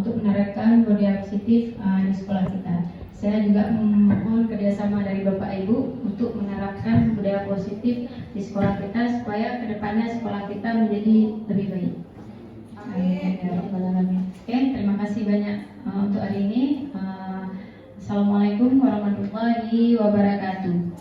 untuk menerapkan budaya positif di sekolah kita. Saya juga memohon kerjasama dari Bapak Ibu untuk menerapkan budaya positif di sekolah kita supaya kedepannya sekolah kita menjadi lebih baik. Oke, terima kasih banyak untuk hari ini. Assalamualaikum warahmatullahi wabarakatuh.